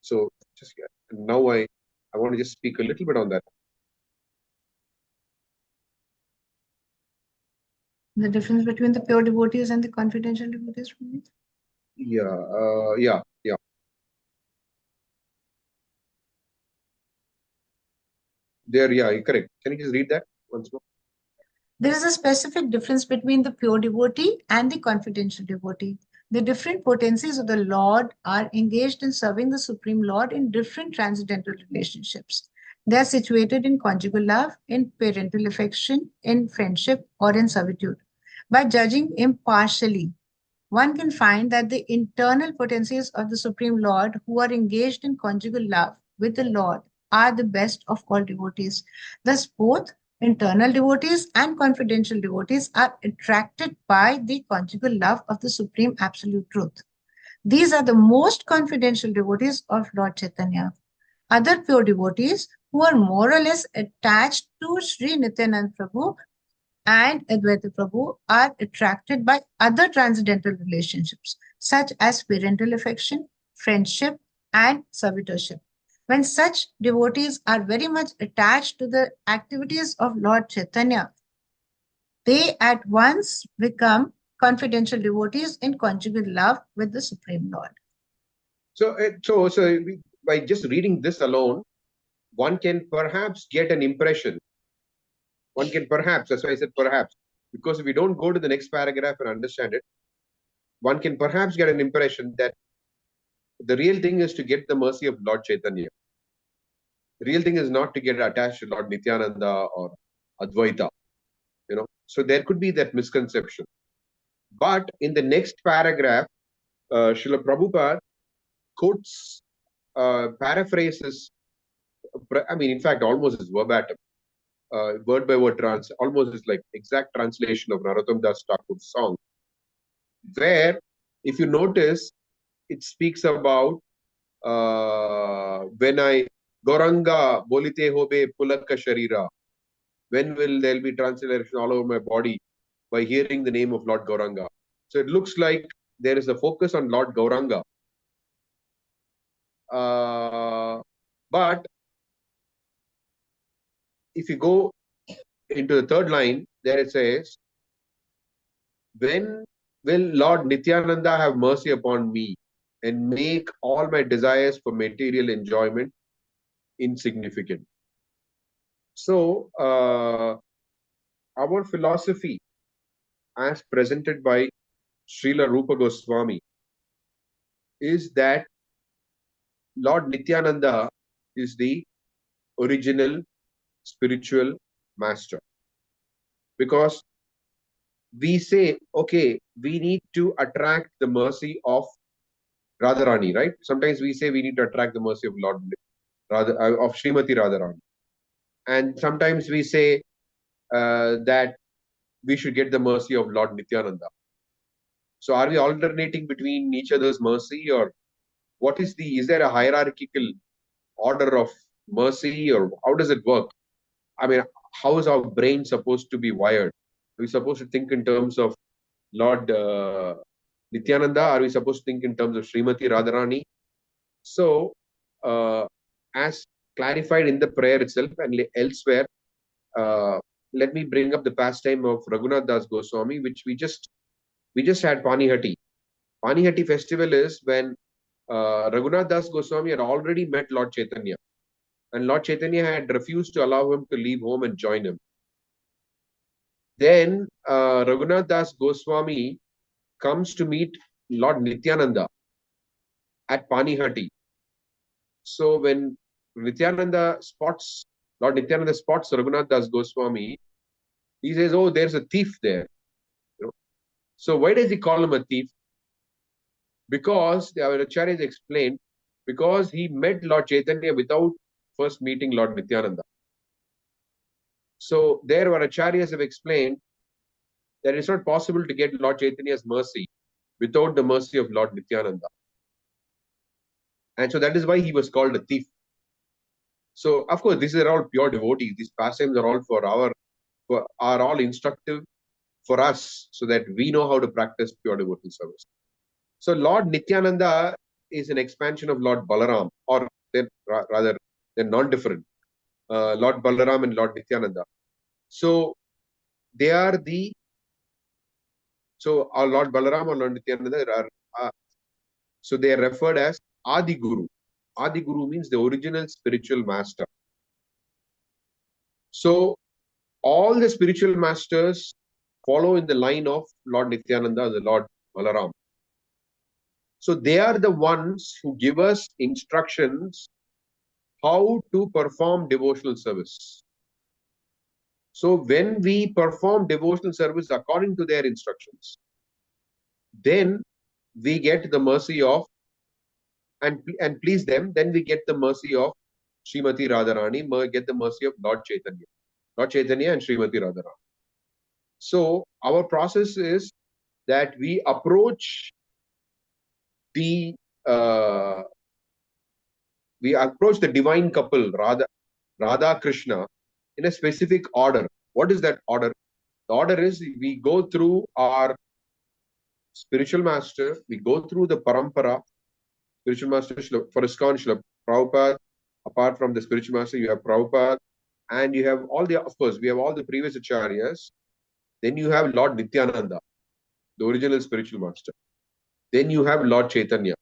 So just now I want to just speak a little bit on that. The difference between the pure devotees and the confidential devotees. Yeah. There, yeah, correct. Can you just read that once more? There is a specific difference between the pure devotee and the confidential devotee. The different potencies of the Lord are engaged in serving the Supreme Lord in different transcendental relationships. They are situated in conjugal love, in parental affection, in friendship, or in servitude. By judging impartially, one can find that the internal potencies of the Supreme Lord who are engaged in conjugal love with the Lord are the best of all devotees. Thus, both internal devotees and confidential devotees are attracted by the conjugal love of the Supreme Absolute Truth. These are the most confidential devotees of Lord Chaitanya. Other pure devotees who are more or less attached to Sri Nityanand Prabhu and Advaita Prabhu are attracted by other transcendental relationships, such as parental affection, friendship, and servitorship. When such devotees are very much attached to the activities of Lord Chaitanya, they at once become confidential devotees in conjugal love with the Supreme Lord. So by just reading this alone, one can perhaps get an impression. One can perhaps, that's why I said perhaps, Because if we don't go to the next paragraph and understand it, one can perhaps get an impression that the real thing is to get the mercy of Lord Chaitanya. The real thing is not to get attached to Lord Nityananda or Advaita, So there could be that misconception. But in the next paragraph, Srila Prabhupada quotes, paraphrases, in fact, almost is verbatim, word by word almost is like exact translation of Narottam Das Thakur's song, where, if you notice, it speaks about when I Goranga bolite hobe pulaka sharira. When will there be translation all over my body by hearing the name of Lord Gauranga? So it looks like there is a focus on Lord Gauranga. But if you go into the third line, there it says, when will Lord Nityananda have mercy upon me and make all my desires for material enjoyment insignificant? So, our philosophy as presented by Srila Rupa Goswami is that Lord Nityananda is the original spiritual master. Because we say, okay, we need to attract the mercy of Radharani, right? Sometimes we say we need to attract the mercy of of Srimati Radharani. And sometimes we say that we should get the mercy of Lord Nityananda. So are we alternating between each other's mercy, or is there a hierarchical order of mercy, or how does it work? How is our brain supposed to be wired? Are we supposed to think in terms of Lord Nityananda? Are we supposed to think in terms of Srimati Radharani? So, as clarified in the prayer itself and elsewhere, let me bring up the pastime of Raghunath Das Goswami, which we just had Panihati. Panihati festival is when Raghunath Das Goswami had already met Lord Chaitanya, and Lord Chaitanya had refused to allow him to leave home and join him. Then Raghunath Das Goswami comes to meet Lord Nityananda at Panihati. So when Lord Nityananda spots Raghunath Das Goswami, he says, "Oh, there's a thief there." So why does he call him a thief? Because our acharyas explained, because he met Lord Chaitanya without first meeting Lord Nityananda. So there our acharyas have explained that it's not possible to get Lord Chaitanya's mercy without the mercy of Lord Nityananda. And so that is why he was called a thief. So, of course, these are all pure devotees. These pastimes are all are all instructive for us, so that we know how to practice pure devotional service. So Lord Nityananda is an expansion of Lord Balaram, or they're non-different. Lord Balaram and Lord Nityananda. So they are our Lord Balaram or Lord Nityananda so they are referred as Adi Guru. Adi Guru means the original spiritual master. So all the spiritual masters follow in the line of Lord Nityananda, the Lord Balaram. So they are the ones who give us instructions how to perform devotional service. So when we perform devotional service according to their instructions, then we get the mercy of and please them, then we get the mercy of Srimati Radharani, get the mercy of Lord Chaitanya and Srimati Radharani. So our process is that we approach the divine couple, Radha Krishna, in a specific order. What is that order? The order is we go through our spiritual master, we go through the parampara, spiritual master for ISKCON, Srila Prabhupada. Apart from the spiritual master, you have Prabhupada, and you have we have all the previous acharyas. Then you have Lord Nityananda, the original spiritual master. Then you have Lord Chaitanya.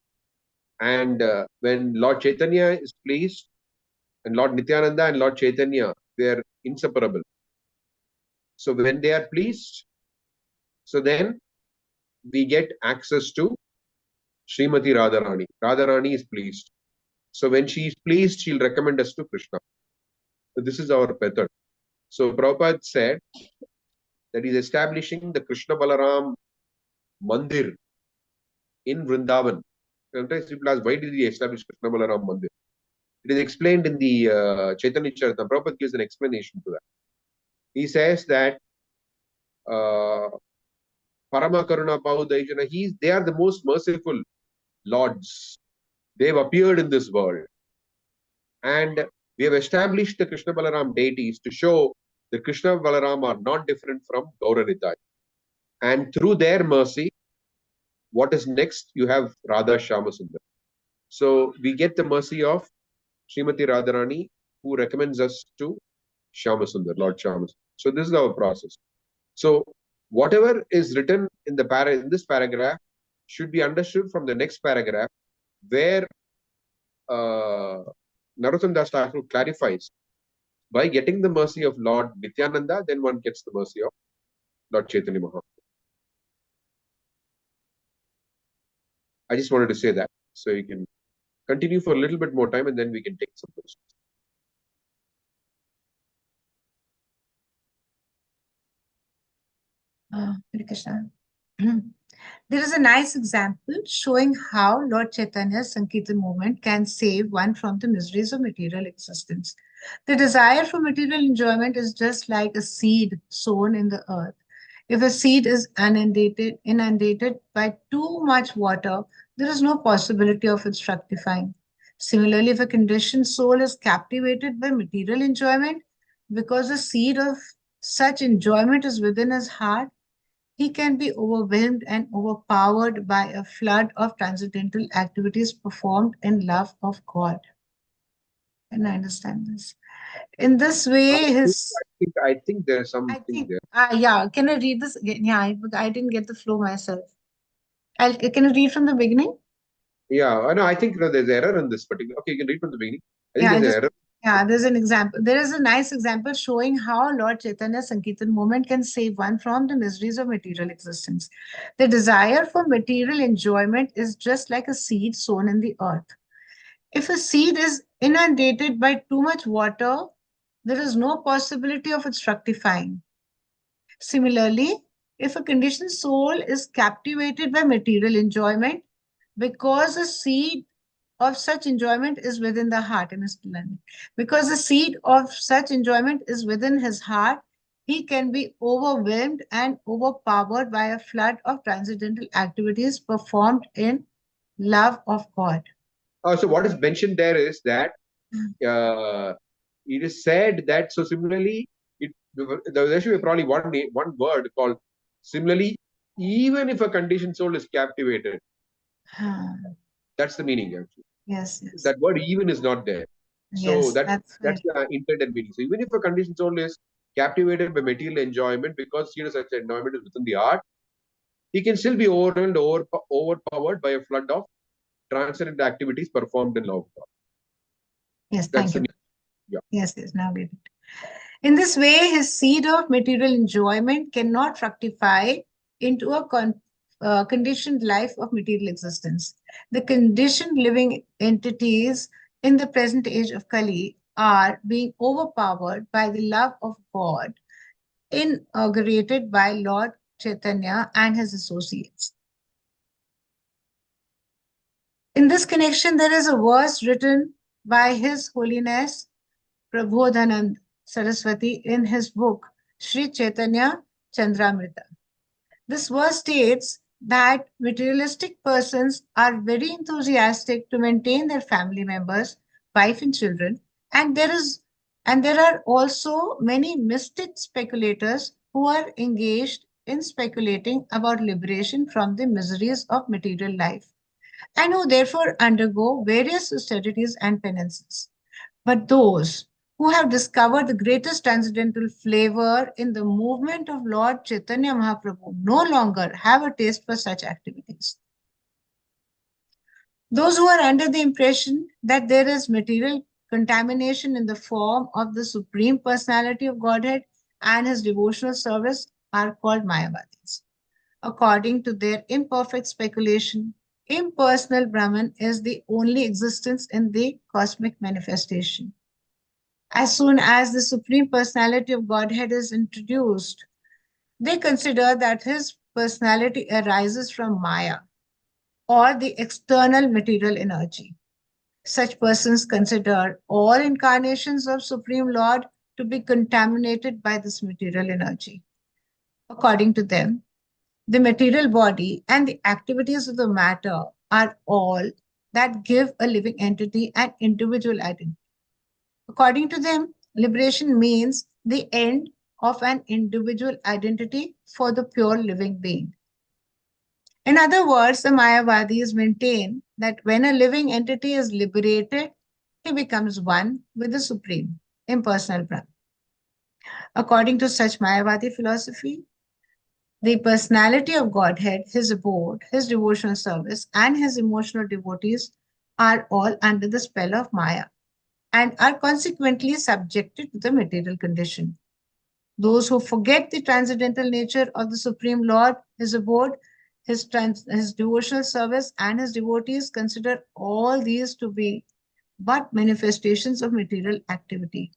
And when Lord Chaitanya is pleased, and Lord Nityananda and Lord Chaitanya, they are inseparable. So when they are pleased, So then we get access to Srimati Radharani. Radharani is pleased. So when she is pleased, she'll recommend us to Krishna. So this is our method. So Prabhupada said that he's establishing the Krishna Balaram Mandir in Vrindavan. Sometimes people ask, why did he establish Krishna Balaram Mandir? It is explained in the Chaitanya Charitamrita. Prabhupada gives an explanation to that. He says that Parama Karuna Bahudayajana, they are the most merciful lords. They've appeared in this world. And we have established the Krishna Balaram deities to show that Krishna Balaram are not different from Gauranitai. And through their mercy, what is next? You have Radha Shyamasundar. So we get the mercy of Srimati Radharani, who recommends us to Shyamasundar, Lord Shyamasundar. So this is our process. So whatever is written in this paragraph should be understood from the next paragraph, where Narottam Das Thakur clarifies, by getting the mercy of Lord Nityananda, then one gets the mercy of Lord Chaitanya Mahaprabhu. I just wanted to say that, so you can continue for a little bit more time and then we can take some questions. Hare Krishna. There is a nice example showing how Lord Chaitanya's Sankirtan movement can save one from the miseries of material existence. The desire for material enjoyment is just like a seed sown in the earth. If a seed is inundated by too much water, there is no possibility of its fructifying. Similarly, if a conditioned soul is captivated by material enjoyment, because the seed of such enjoyment is within his heart, he can be overwhelmed and overpowered by a flood of transcendental activities performed in love of God. And I understand this. In this way, I think there's something there. Yeah, can I read this again? Yeah, I didn't get the flow myself. Can you read from the beginning? Yeah, no, I think there's error in this particular. Okay, you can read from the beginning. I think there's an error. Yeah, there's an example. There is a nice example showing how Lord Chaitanya's Sankirtan movement can save one from the miseries of material existence. The desire for material enjoyment is just like a seed sown in the earth. If a seed is inundated by too much water, there is no possibility of its fructifying. Similarly, if a conditioned soul is captivated by material enjoyment, because a seed of such enjoyment is within the heart, because the seed of such enjoyment is within his heart, he can be overwhelmed and overpowered by a flood of transcendental activities performed in love of God. So what is mentioned there is that it is said that, so similarly, there should be probably one word called similarly, even if a conditioned soul is captivated. That's the meaning, actually. Yes. That word even is not there. So that's the intended meaning. So even if a conditioned soul is captivated by material enjoyment, because such enjoyment is within the heart, he can still be overwhelmed, overpowered by a flood of transcendent activities performed in love of God. Yes, thank you. Yeah. Yes, now get it. In this way, his seed of material enjoyment cannot fructify into a conditioned life of material existence. The conditioned living entities in the present age of Kali are being overpowered by the love of God inaugurated by Lord Chaitanya and his associates. In this connection, there is a verse written by His Holiness Prabodhanand Saraswati in his book Sri Caitanya Chandramrita. This verse states that materialistic persons are very enthusiastic to maintain their family members, wife and children, and there are also many mystic speculators who are engaged in speculating about liberation from the miseries of material life, and who therefore undergo various austerities and penances. But those who have discovered the greatest transcendental flavor in the movement of Lord Chaitanya Mahaprabhu no longer have a taste for such activities. Those who are under the impression that there is material contamination in the form of the Supreme Personality of Godhead and his devotional service are called Mayavadis. According to their imperfect speculation, impersonal Brahman is the only existence in the cosmic manifestation. As soon as the Supreme Personality of Godhead is introduced, they consider that his personality arises from Maya or the external material energy. Such persons consider all incarnations of Supreme Lord to be contaminated by this material energy. According to them, the material body and the activities of the matter are all that give a living entity an individual identity. According to them, liberation means the end of an individual identity for the pure living being. In other words, the Mayavadis maintain that when a living entity is liberated, he becomes one with the Supreme, impersonal Brahman. According to such Mayavadi philosophy, the personality of Godhead, his abode, his devotional service, and his emotional devotees are all under the spell of Maya and are consequently subjected to the material condition. Those who forget the transcendental nature of the Supreme Lord, his abode, his devotional service, and his devotees consider all these to be but manifestations of material activity.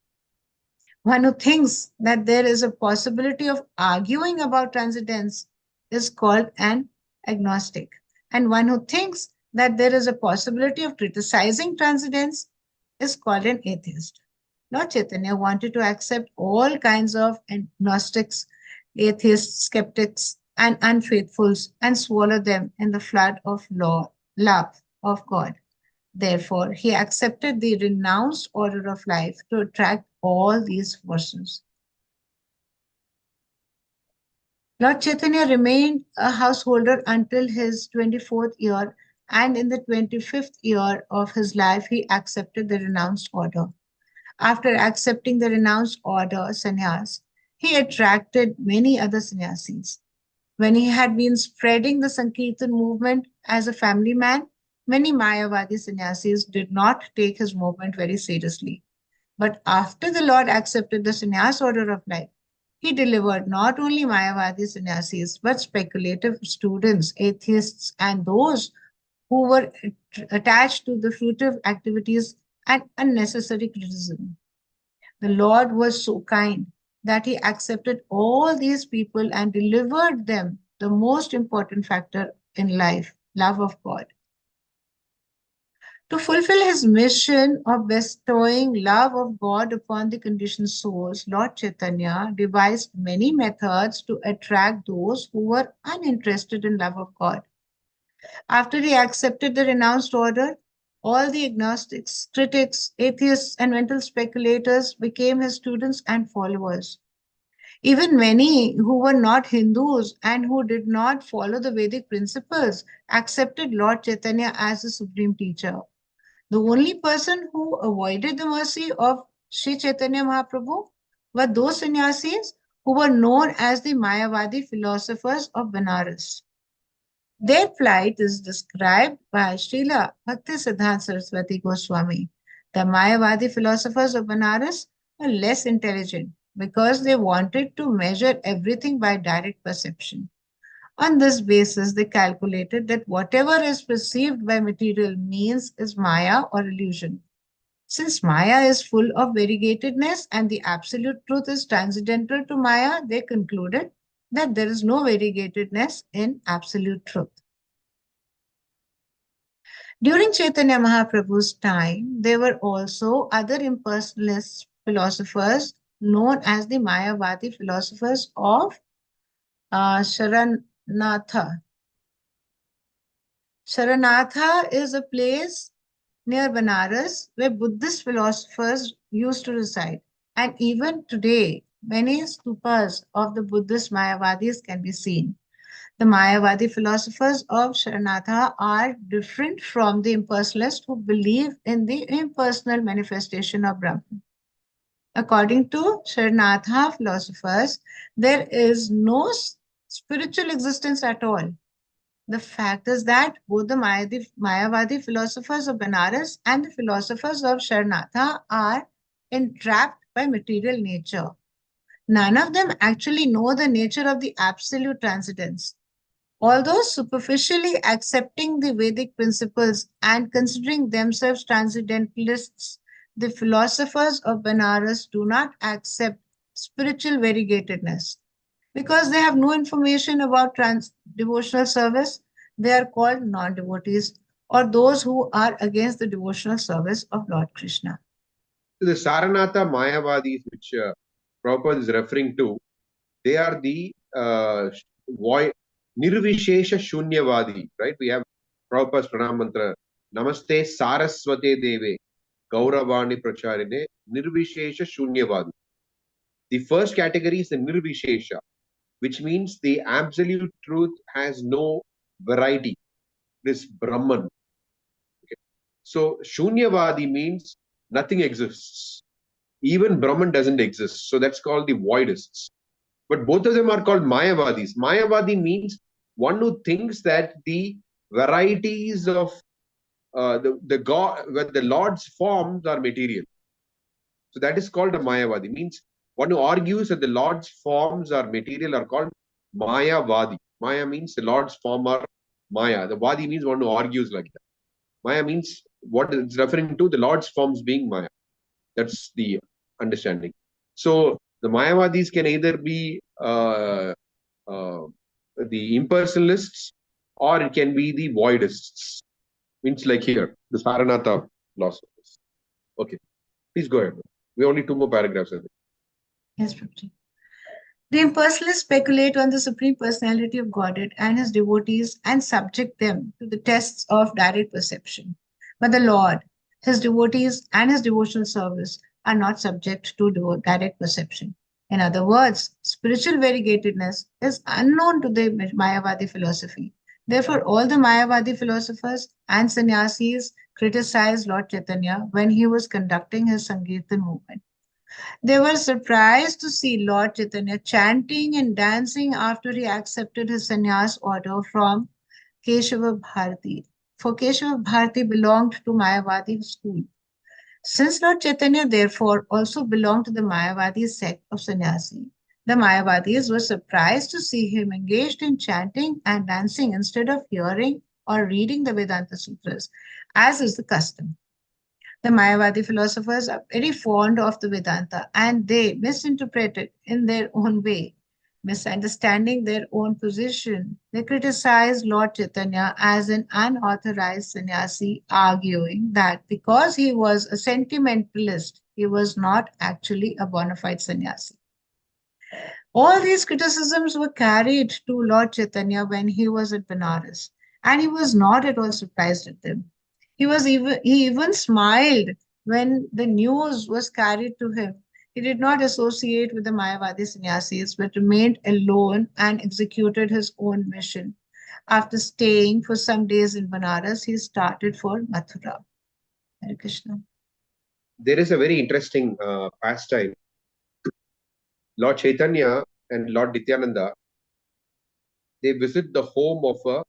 One who thinks that there is a possibility of arguing about transcendence is called an agnostic. And one who thinks that there is a possibility of criticizing transcendence is called an atheist. Lord Chaitanya wanted to accept all kinds of agnostics, atheists, skeptics, and unfaithfuls and swallow them in the flood of love of God. Therefore, he accepted the renounced order of life to attract all these forces. Lord Chaitanya remained a householder until his 24th year, and in the 25th year of his life, he accepted the renounced order. After accepting the renounced order, sannyas, he attracted many other sannyasis. When he had been spreading the Sankirtan movement as a family man, many Mayavadi sannyasis did not take his movement very seriously. But after the Lord accepted the sannyas order of life, he delivered not only Mayavadi sannyasis, but speculative students, atheists, and those who were attached to the fruitive activities and unnecessary criticism. The Lord was so kind that he accepted all these people and delivered them the most important factor in life, love of God. To fulfill his mission of bestowing love of God upon the conditioned souls, Lord Chaitanya devised many methods to attract those who were uninterested in love of God. After he accepted the renounced order, all the agnostics, critics, atheists, and mental speculators became his students and followers. Even many who were not Hindus and who did not follow the Vedic principles accepted Lord Chaitanya as the supreme teacher. The only person who avoided the mercy of Sri Chaitanya Mahaprabhu were those sannyasis who were known as the Mayavadi philosophers of Benares. Their plight is described by Srila Bhaktisiddhanta Saraswati Goswami. The Mayavadi philosophers of Benares were less intelligent because they wanted to measure everything by direct perception. On this basis, they calculated that whatever is perceived by material means is Maya or illusion. Since Maya is full of variegatedness and the absolute truth is transcendental to Maya, they concluded that there is no variegatedness in absolute truth. During Chaitanya Mahaprabhu's time, there were also other impersonalist philosophers known as the Mayavadi philosophers of Sharanatha. Sharanatha is a place near Benares where Buddhist philosophers used to reside. And even today, many stupas of the Buddhist Mayavadis can be seen. The Mayavadi philosophers of Sharanatha are different from the impersonalists who believe in the impersonal manifestation of Brahman. According to Sharanatha philosophers, there is no spiritual existence at all. The fact is that both the Mayavadi philosophers of Benares and the philosophers of Sharanatha are entrapped by material nature. None of them actually know the nature of the absolute transcendence. Although superficially accepting the Vedic principles and considering themselves transcendentalists, the philosophers of Benares do not accept spiritual variegatedness. Because they have no information about devotional service, they are called non-devotees or those who are against the devotional service of Lord Krishna. The Saranatha Mayavadis, which Prabhupada is referring to, they are the Nirvishesha Shunyavadi, right? We have Prabhupada's Pranam Mantra, Namaste Saraswate Deve, Gauravani Pracharine, Nirvishesha Shunyavadi. The first category is the Nirvishesha, which means the absolute truth has no variety. This Brahman. Okay. So Shunyavadi means nothing exists. Even Brahman doesn't exist. So that's called the voidists. But both of them are called Mayavadis. Mayavadi means one who thinks that the varieties of the Lord's forms are material. So that is called a Mayavadi. Means one who argues that the Lord's forms are material are called Mayavadi. Maya means the Lord's form are Maya. The Vadi means one who argues like that. Maya means what it's referring to, the Lord's forms being Maya. That's the understanding. So the Mayavadis can either be the impersonalists or it can be the voidists. Means like here, the Saranatha philosophers. Okay, please go ahead. We only 2 more paragraphs. I think. Yes, Prabhuji. The impersonalists speculate on the Supreme Personality of Godhead and his devotees and subject them to the tests of direct perception. But the Lord, his devotees, and his devotional service are not subject to direct perception. In other words, spiritual variegatedness is unknown to the Mayavadi philosophy. Therefore, all the Mayavadi philosophers and sannyasis criticized Lord Chaitanya when he was conducting his Sankirtan movement. They were surprised to see Lord Chaitanya chanting and dancing after he accepted his sannyas order from Keshava Bharati. For Keshava Bharati belonged to Mayavadi school. Since Lord Chaitanya therefore also belonged to the Mayavadi sect of sannyasi, the Mayavadis were surprised to see him engaged in chanting and dancing instead of hearing or reading the Vedanta Sutras, as is the custom. The Mayavadi philosophers are very fond of the Vedanta and they misinterpret it in their own way. Misunderstanding their own position, they criticize Lord Chaitanya as an unauthorized sannyasi, arguing that because he was a sentimentalist, he was not actually a bona fide sannyasi. All these criticisms were carried to Lord Chaitanya when he was at Benares, and he was not at all surprised at them. He even smiled when the news was carried to him. He did not associate with the Mayavadi sannyasis, but remained alone and executed his own mission. After staying for some days in Benares, he started for Mathura. Hare Krishna. There is a very interesting pastime. Lord Chaitanya and Lord Nityananda, they visit the home of a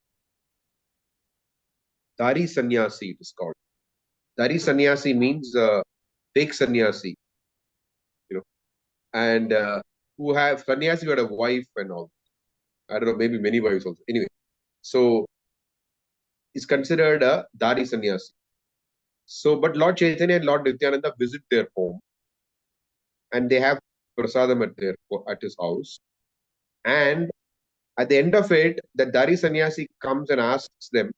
Dari Sannyasi, it is called. Dari Sannyasi means fake sannyasi, you know, and who have sannyasi who had a wife and all. I don't know, maybe many wives also. Anyway, so it's considered a Dari Sannyasi. So, but Lord Chaitanya and Lord Nityananda visit their home, and they have prasadam at his house. And at the end of it, the Dari Sannyasi comes and asks them,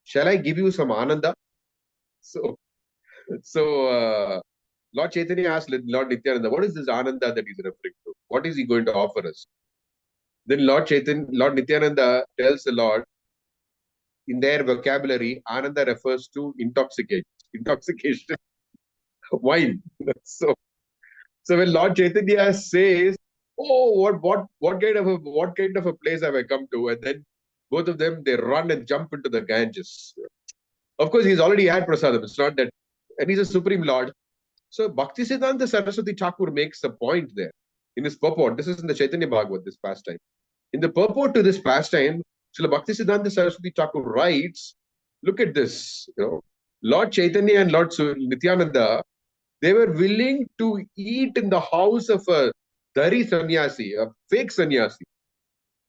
"Shall I give you some ananda?" So Lord Chaitanya asked Lord Nityananda, "What is this ananda that he's referring to? What is he going to offer us?" Then Lord Nityananda tells the Lord, in their vocabulary, ananda refers to intoxication, wine. So when Lord Chaitanya says, "Oh, what kind of a place have I come to?" and then both of them, they run and jump into the Ganges. Of course, he's already had prasadam. It's not that, and he's a supreme Lord. So Bhaktisiddhanta Saraswati Thakur makes a point there in his purport. This is in the Chaitanya Bhagavad, this pastime. In the purport to this pastime, Srila Bhaktisiddhanta Saraswati Thakur writes, look at this, Lord Chaitanya and Lord Nityananda, they were willing to eat in the house of a Dari sannyasi, a fake sannyasi.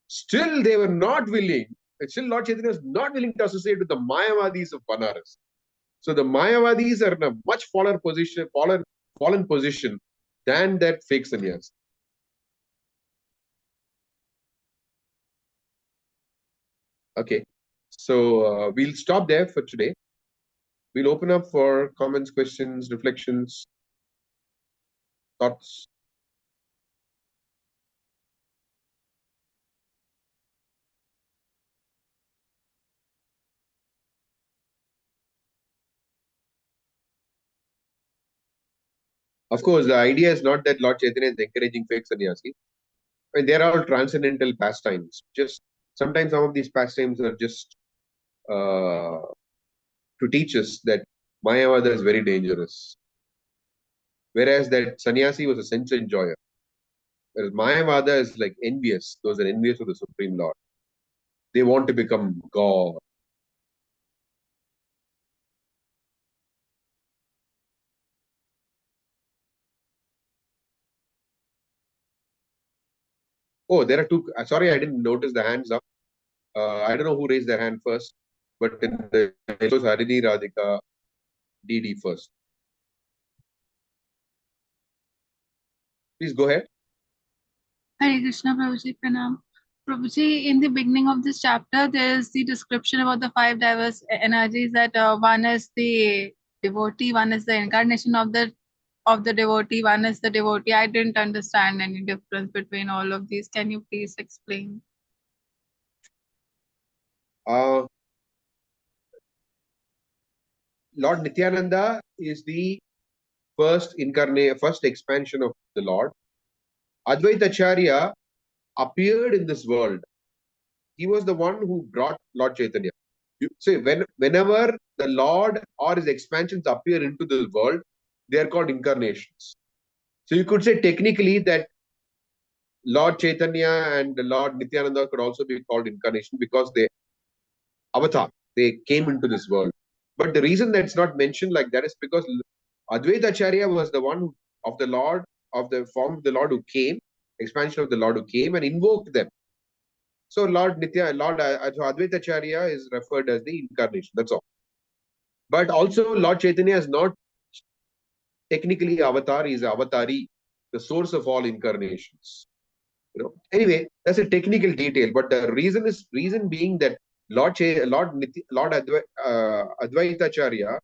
Still, they were not willing Still Lord Chaitanya is not willing to associate with the Mayavadis of Banaras. So the Mayavadis are in a much fallen position than that fake sannyas. Okay, so we'll stop there for today. We'll open up for comments, questions, reflections, thoughts. Of course, the idea is not that Lord Chaitanya is encouraging fake sannyasi. I mean, they are all transcendental pastimes. Just sometimes some of these pastimes are just uh, to teach us that Mayavada is very dangerous. Whereas that sannyasi was a sense enjoyer. Whereas Mayavada is like envious. Those are envious of the Supreme Lord. They want to become God. Oh, there are two. Sorry, I didn't notice the hands up. I don't know who raised their hand first, but in the it was Harini Radhika DD first. Please go ahead. Hare Krishna, Prabhuji, Pranam. Prabhuji, in the beginning of this chapter, there is the description about the five diverse energies. That one is the devotee, one is the incarnation of the devotee, one is the devotee. I didn't understand any difference between all of these. Can you please explain? Lord Nityananda is the first expansion of the Lord. Advaita Acharya appeared in this world. He was the one who brought Lord Chaitanya. You see, whenever the Lord or his expansions appear into the world, they are called incarnations. So you could say technically that Lord Chaitanya and Lord Nityananda could also be called incarnation because they avatar. They came into this world. But the reason that's not mentioned like that is because Advaita Acharya was the one of the Lord, of the form of the Lord who came, expansion of the Lord who came and invoked them. So Advaita Acharya is referred as the incarnation. That's all. But also Lord Chaitanya is not technically avatar, he is avatari, the source of all incarnations. Anyway, that's a technical detail, but the reason being that Lord Advaita Acharya,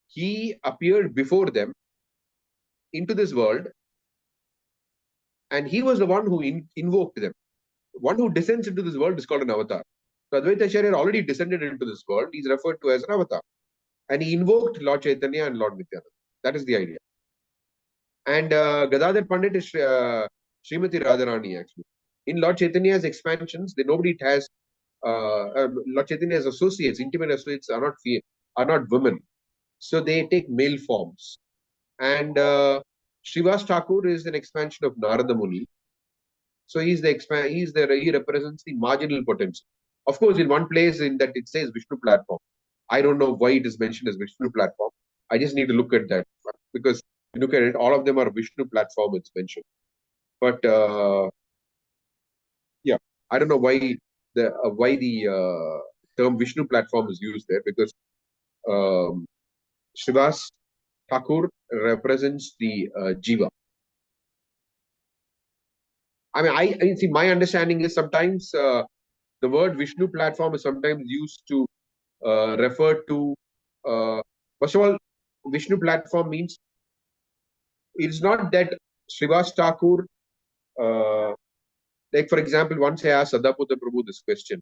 he appeared before them into this world, and he was the one who invoked them. One who descends into this world is called an avatar. So Advaita Acharya already descended into this world. He's referred to as an avatar, and he invoked Lord Chaitanya and Lord Nityananda. That is the idea. And Gadadhar Pandit is Srimati Radharani actually. In Lord Chaitanya's expansions, nobody has Lord Chaitanya's associates, intimate associates are not women, so they take male forms. And Srivas Thakur is an expansion of Narada Muni, so he represents the marginal potential. Of course, in one place in that it says Vishnu platform. I don't know why it is mentioned as Vishnu platform. I just need to look at that because you look at it, all of them are Vishnu platform. It's mentioned, but yeah, I don't know why the term Vishnu platform is used there because Srivas Thakur represents the Jiva. I mean, I see. My understanding is sometimes the word Vishnu platform is sometimes used to refer to. First of all, Vishnu platform means it's not that Srivas Thakur. Like for example, once I asked Sadaputra Prabhu this question: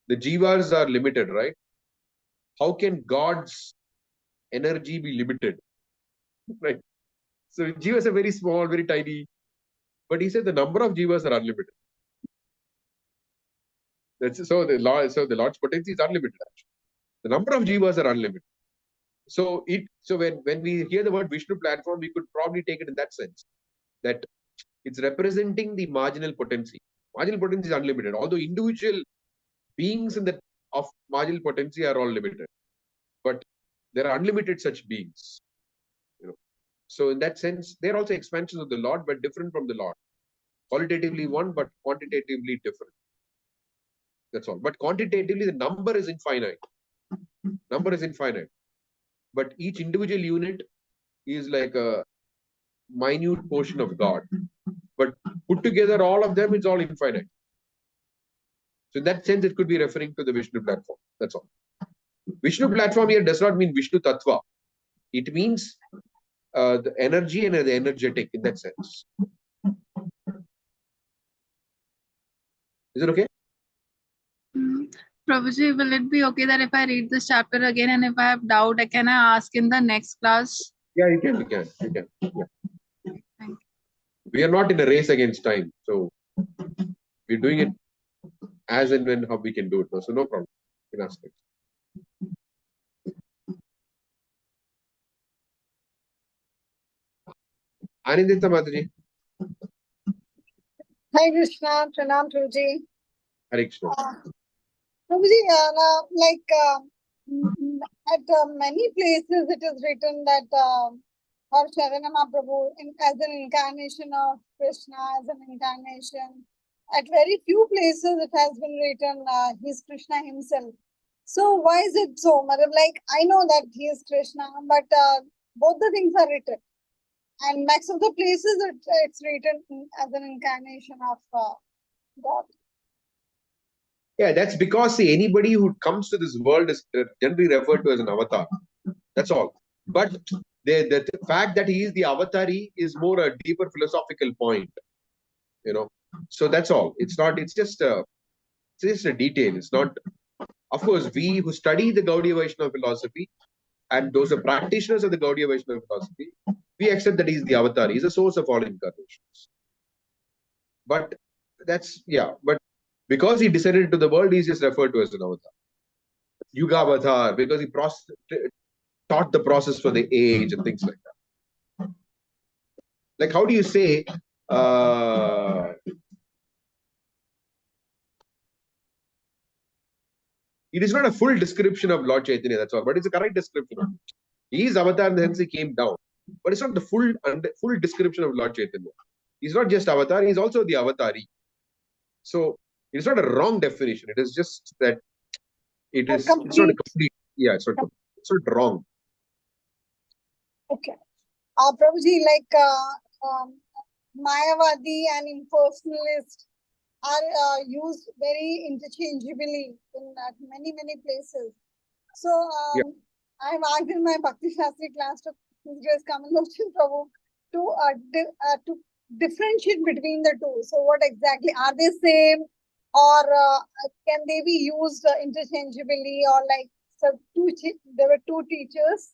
the jivas are limited, right? How can God's energy be limited? Right. So jivas are very small, very tiny. But he said the number of jivas are unlimited. So the Lord's potency is unlimited. Actually. The number of jivas are unlimited. So when we hear the word Vishnu platform, we could probably take it in that sense that it's representing the marginal potency. Marginal potency is unlimited, although individual beings of marginal potency are all limited, but there are unlimited such beings. So in that sense, they're also expansions of the Lord, but different from the Lord. Qualitatively one, but quantitatively different. That's all. But quantitatively, the number is infinite. Number is infinite. But each individual unit is like a minute portion of God. But put together all of them, it's all infinite. So in that sense, it could be referring to the Vishnu platform. That's all. Vishnu platform here does not mean Vishnu Tattva. It means the energy and the energetic in that sense. Is it okay? Prabhuji, will it be okay that if I read this chapter again and if I have doubt, can I ask in the next class? Yeah, you can. Yeah. Thank you. We are not in a race against time. So we're doing it as and when how we can do it. So no problem. You can ask it. Anindita Mataji. Hi Krishna, Pranam Prabhuji. Hare Krishna. Prabhuji, at many places it is written that or Sharanama Prabhu as an incarnation of Krishna, as an incarnation. At very few places it has been written he's Krishna himself. So why is it so? Like I know that he is Krishna, but both the things are written. And max of the places it's written as an incarnation of God. Yeah, that's because see, anybody who comes to this world is generally referred to as an avatar. That's all. But the fact that he is the avatari is more a deeper philosophical point. You know, so that's all. It's not. It's just a detail. It's not. Of course, we who study the Gaudiya Vaishnava philosophy and those are practitioners of the Gaudiya Vaishnava philosophy, we accept that he is the avatar. He is the source of all incarnations. But that's But because he descended into the world, he is just referred to as an avatar. Yuga avatar, because he taught the process for the age and things like that. Like, how do you say? It is not a full description of Lord Chaitanya, that's all, but it's a correct description. He is avatar and hence he came down. But it's not the full description of Lord Chaitanya. He's not just avatar, he's also the avatari. So it's not a wrong definition. It is just that it's not a complete, it's not wrong. Okay. Prabhuji, Mayavadi and impersonalist are used very interchangeably in many places. So I've asked in my Bhakti Shastri class to His Grace Kamalochan Prabhu to differentiate between the two. So what exactly are they same, or can they be used interchangeably, or like there were two teachers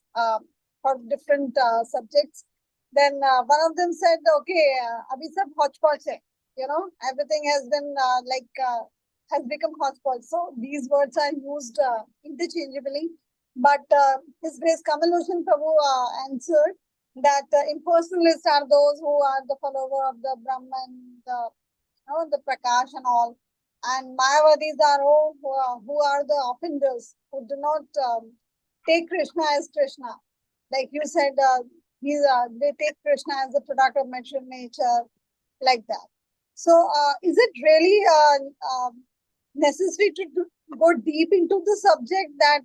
for different subjects. Then one of them said, okay, abhi sab hodgepodge hai. Everything has been has become hodgepodge. So these words are used interchangeably. But His Grace Kamalochan Prabhu answered that impersonalists are those who are the follower of the Brahman, the Prakash and all. And Mayavadis are who are the offenders, who do not take Krishna as Krishna. Like you said, they take Krishna as a product of material nature, like that. So is it really necessary to go deep into the subject that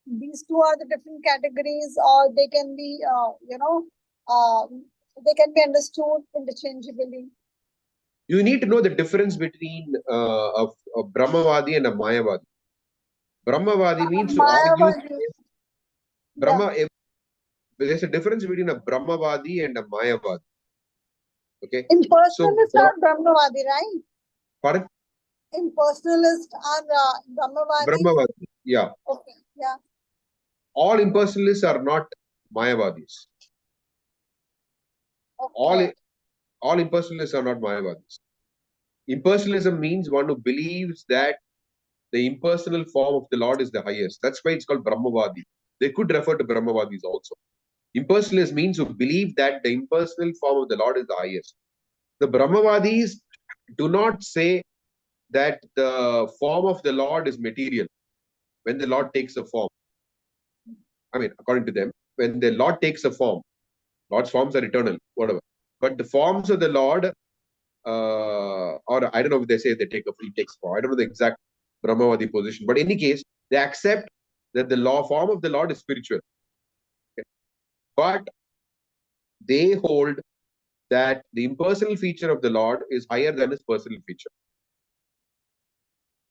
these two are the different categories, or they can be, they can be understood interchangeably? You need to know the difference between a Brahmavadi and a Mayavadi. Brahmavadi means to argue. There's a difference between a Brahmavadi and a Mayavadi. Okay. Impersonalists are Brahmavadi, right? Pardon? Impersonalists are Brahmavadi. Brahmavadi, yeah. Okay, yeah. All impersonalists are not Mayavadis. Okay. All impersonalists are not Mayavadis. Impersonalism means one who believes that the impersonal form of the Lord is the highest. That's why it's called Brahmavadi. They could refer to Brahmavadis also. Impersonalist means who believe that the impersonal form of the Lord is the highest. The Brahmavadis do not say that the form of the Lord is material when the Lord takes a form. I mean, according to them, when the Lord takes a form, Lord's forms are eternal, whatever. But the forms of the Lord, or I don't know if they say he takes form. I don't know the exact. Brahmavadi position. But in any case, they accept that the form of the Lord is spiritual. Okay. But they hold that the impersonal feature of the Lord is higher than his personal feature.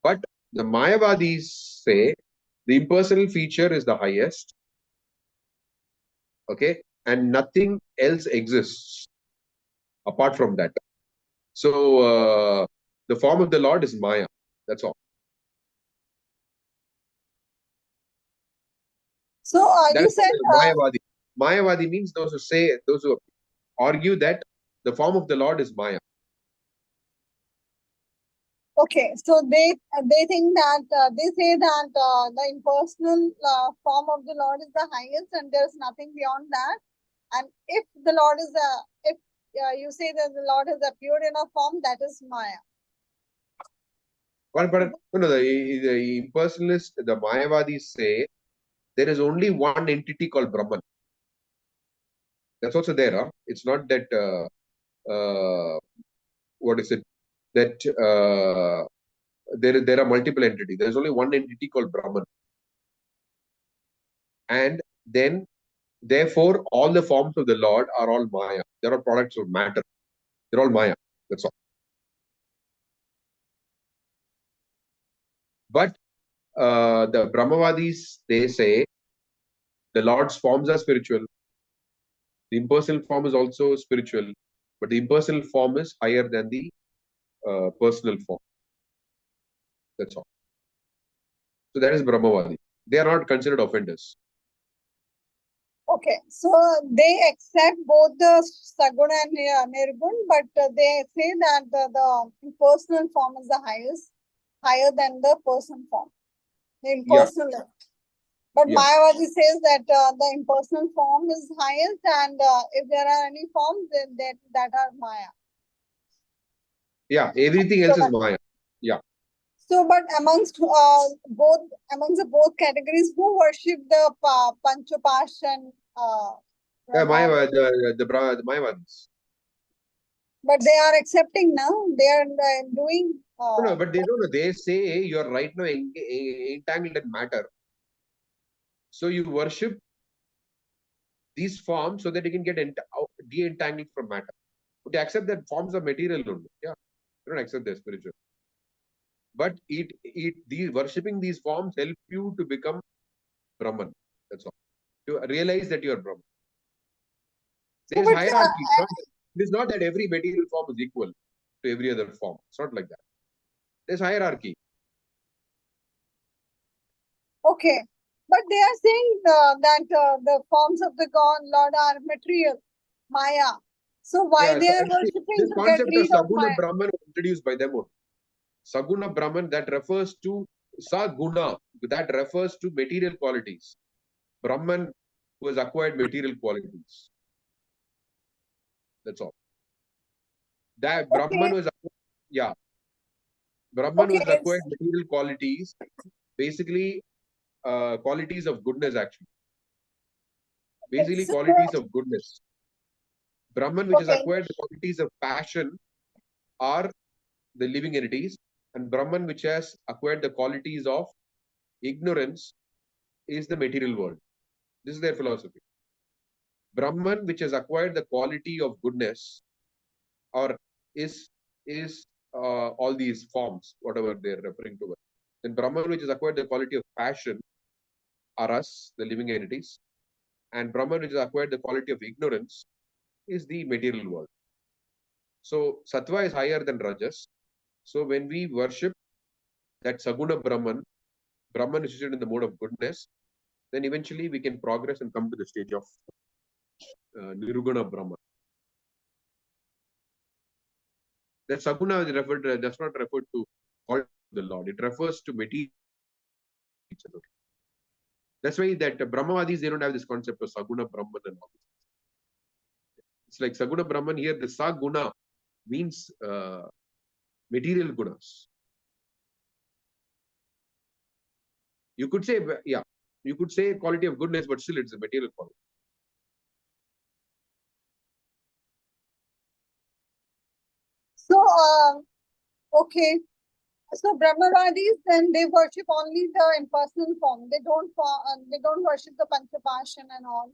But the Mayavadis say the impersonal feature is the highest, okay, and nothing else exists apart from that. So the form of the Lord is Maya. That's all. So you That's said Mayavadi. Mayavadi means those who argue that the form of the Lord is Maya. okay. So they think that they say that the impersonal form of the Lord is the highest, and there's nothing beyond that. And if the Lord is if you say that the Lord has appeared in a form, that is Maya. But no, the impersonalists, the Mayavadis say there is only one entity called Brahman. That's also there. Huh? It's not that what is it? That there are multiple entities. There is only one entity called Brahman, and then therefore all the forms of the Lord are all Maya. They're all products of matter. They're all Maya. That's all. But the Brahmavadis, they say the Lord's forms are spiritual. The impersonal form is also spiritual, but the impersonal form is higher than the personal form. That's all. So that is Brahmavadi. They are not considered offenders. Okay, so they accept both the Saguna and Nirgun, but they say that the impersonal form is the highest, higher than the person form, the impersonal. Yeah. But Yeah. Mayavadi says that the impersonal form is highest, and if there are any forms, then that are Maya. Yeah, everything else is Maya. Yeah. So, but amongst the both categories, who worship the Panchopashan? Yeah, the Mayavadis. But they are accepting now. They are doing. No, but they don't know. They say you're right now entangled in matter. So you worship these forms so that you can get de-entangled from matter. But they accept that forms are material only. Yeah, they don't accept they're spiritual. But these worshipping these forms help you to become Brahman. That's all. To realize that you're Brahman. There's hierarchy. It is not that every material form is equal to every other form. It's not like that. There's hierarchy. Okay. But they are saying that the forms of the God, Lord are material, Maya. So why they are worshipping this to concept get rid of of Saguna Maya? Brahman was introduced by them. Saguna Brahman, that refers to Saguna, that refers to material qualities. Brahman who has acquired material qualities. That's all. That Brahman was, yeah. Brahman was acquired material qualities, basically qualities of goodness actually. Basically qualities of goodness. Brahman which has acquired the qualities of passion are the living entities, and Brahman which has acquired the qualities of ignorance is the material world. This is their philosophy. Brahman which has acquired the quality of goodness or is all these forms, whatever they're referring to. Then Brahman which has acquired the quality of passion are us, the living entities, and Brahman which has acquired the quality of ignorance is the material world. So Sattva is higher than Rajas. So when we worship that Saguna Brahman, Brahman is situated in the mode of goodness, then eventually we can progress and come to the stage of Nirguna Brahman. That Saguna is does not refer to the Lord. It refers to material. That's why that Brahmavadis, they don't have this concept of Saguna Brahman and all. It's like Saguna Brahman here, the Saguna means material gunas. You could say, yeah, you could say quality of goodness, but still it's a material quality. So, okay. So Brahmavadis, then they worship only the impersonal form. They don't worship the Panchapashan and all.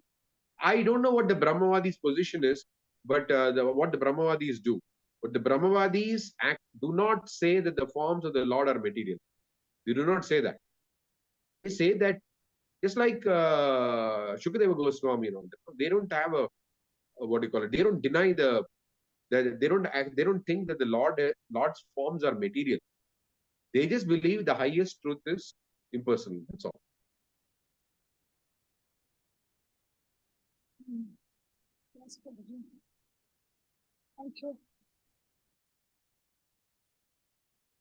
I don't know what the Brahmavadi's position is, but what the Brahmavadis do. But the Brahmavadis do not say that the forms of the Lord are material. They do not say that. They say that just like Shukadeva Goswami, they don't have what do you call it? They don't deny they don't think that the Lord's forms are material. They just believe the highest truth is impersonal. That's all. Yes, Prabhuji. Thank you.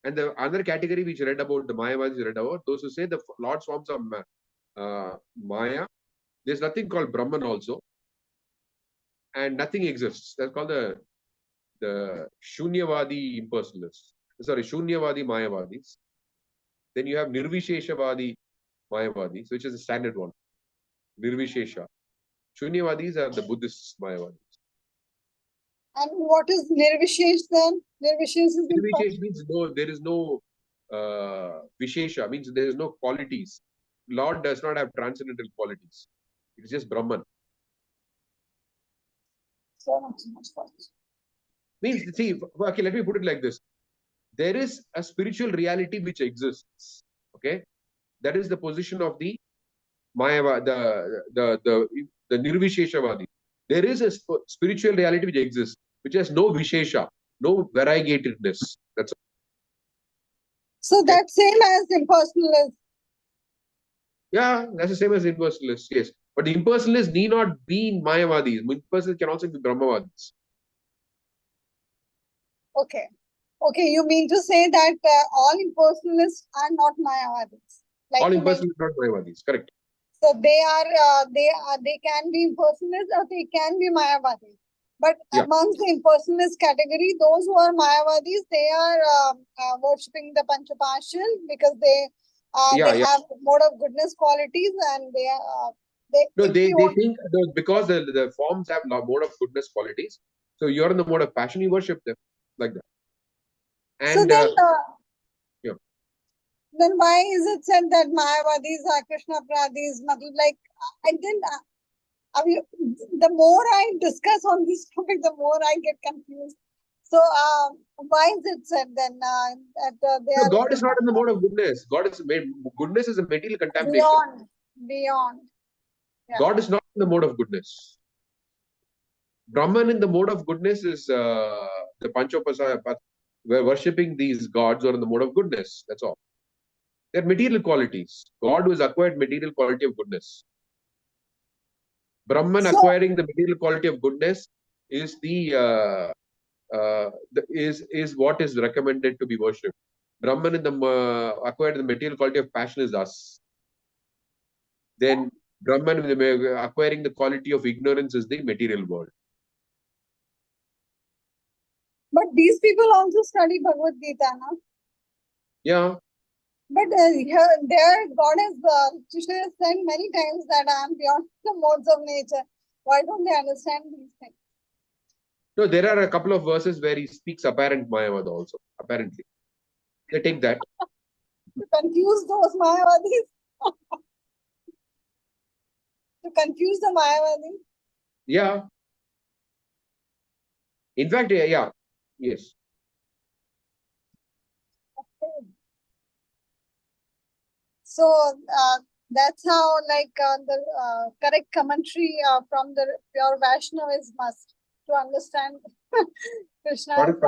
And the other category which read about the Mayavadis read about, those who say the Lord's forms are Maya. There's nothing called Brahman also, and nothing exists. That's called the Shunyavadi impersonalists. Sorry, Shunyavadi Mayavadis. Then you have Nirvisheshavadi Mayavadis, which is the standard one. Nirvishesha. Shunyavadis are the Buddhist Mayavadis. And what is Nirvishesh then? Nirvishesh is Nirvishesh means there is no Vishesha, means there is no qualities. Lord does not have transcendental qualities. It is just Brahman. so much fun. Means, see, okay, let me put it like this. There is a spiritual reality which exists. Okay, that is the position of the Mayava, the Nirvisheshavadi. There is a spiritual reality which exists, which has no Vishesha, no variegatedness. That's all. So that's same as impersonalist. Yeah, that's the same as impersonalists, yes. But the impersonalists need not be Mayavadis. Impersonalists can also be Brahmavadis. Okay. Okay, you mean to say that all impersonalists are not Mayavadis? Like All you mentioned. impersonalists are not Mayavadis, correct. So they can be impersonalists or they can be Mayavadis. But Yeah. amongst the impersonalist category, those who are Mayavadis, they are worshipping the Panchapashan because they have mode of goodness qualities and they think because the forms have mode of goodness qualities. So you're in the mode of passion, you worship them like that. And so then, yeah. Then why is it said that Mayavadis are Krishna Pradis? Like I didn't. I mean, the more I discuss on this topic, the more I get confused. So, why is it said then that they are? God is not in the mode of goodness. Goodness is a material contemplation. Beyond. Yeah. God is not in the mode of goodness. Brahman in the mode of goodness is the Panchopasaya. We're worshipping these gods or in the mode of goodness. That's all. They're material qualities. God who has acquired material quality of goodness. Brahman acquiring the material quality of goodness is is what is recommended to be worshipped. Brahman in the acquired the material quality of passion is us. Then Brahman acquiring the quality of ignorance is the material world. But these people also study Bhagavad Gita, no? Yeah. But there God has Krishna has said many times that I am beyond the modes of nature. Why don't they understand these things? No, there are a couple of verses where he speaks apparent Mayavad also. Apparently, they take that to confuse those Mayavadis. To confuse the Mayavadis. Yeah. In fact, yeah. Yes. Okay. So that's how, like, the correct commentary from the pure Vaishnava is must to understand Krishna's.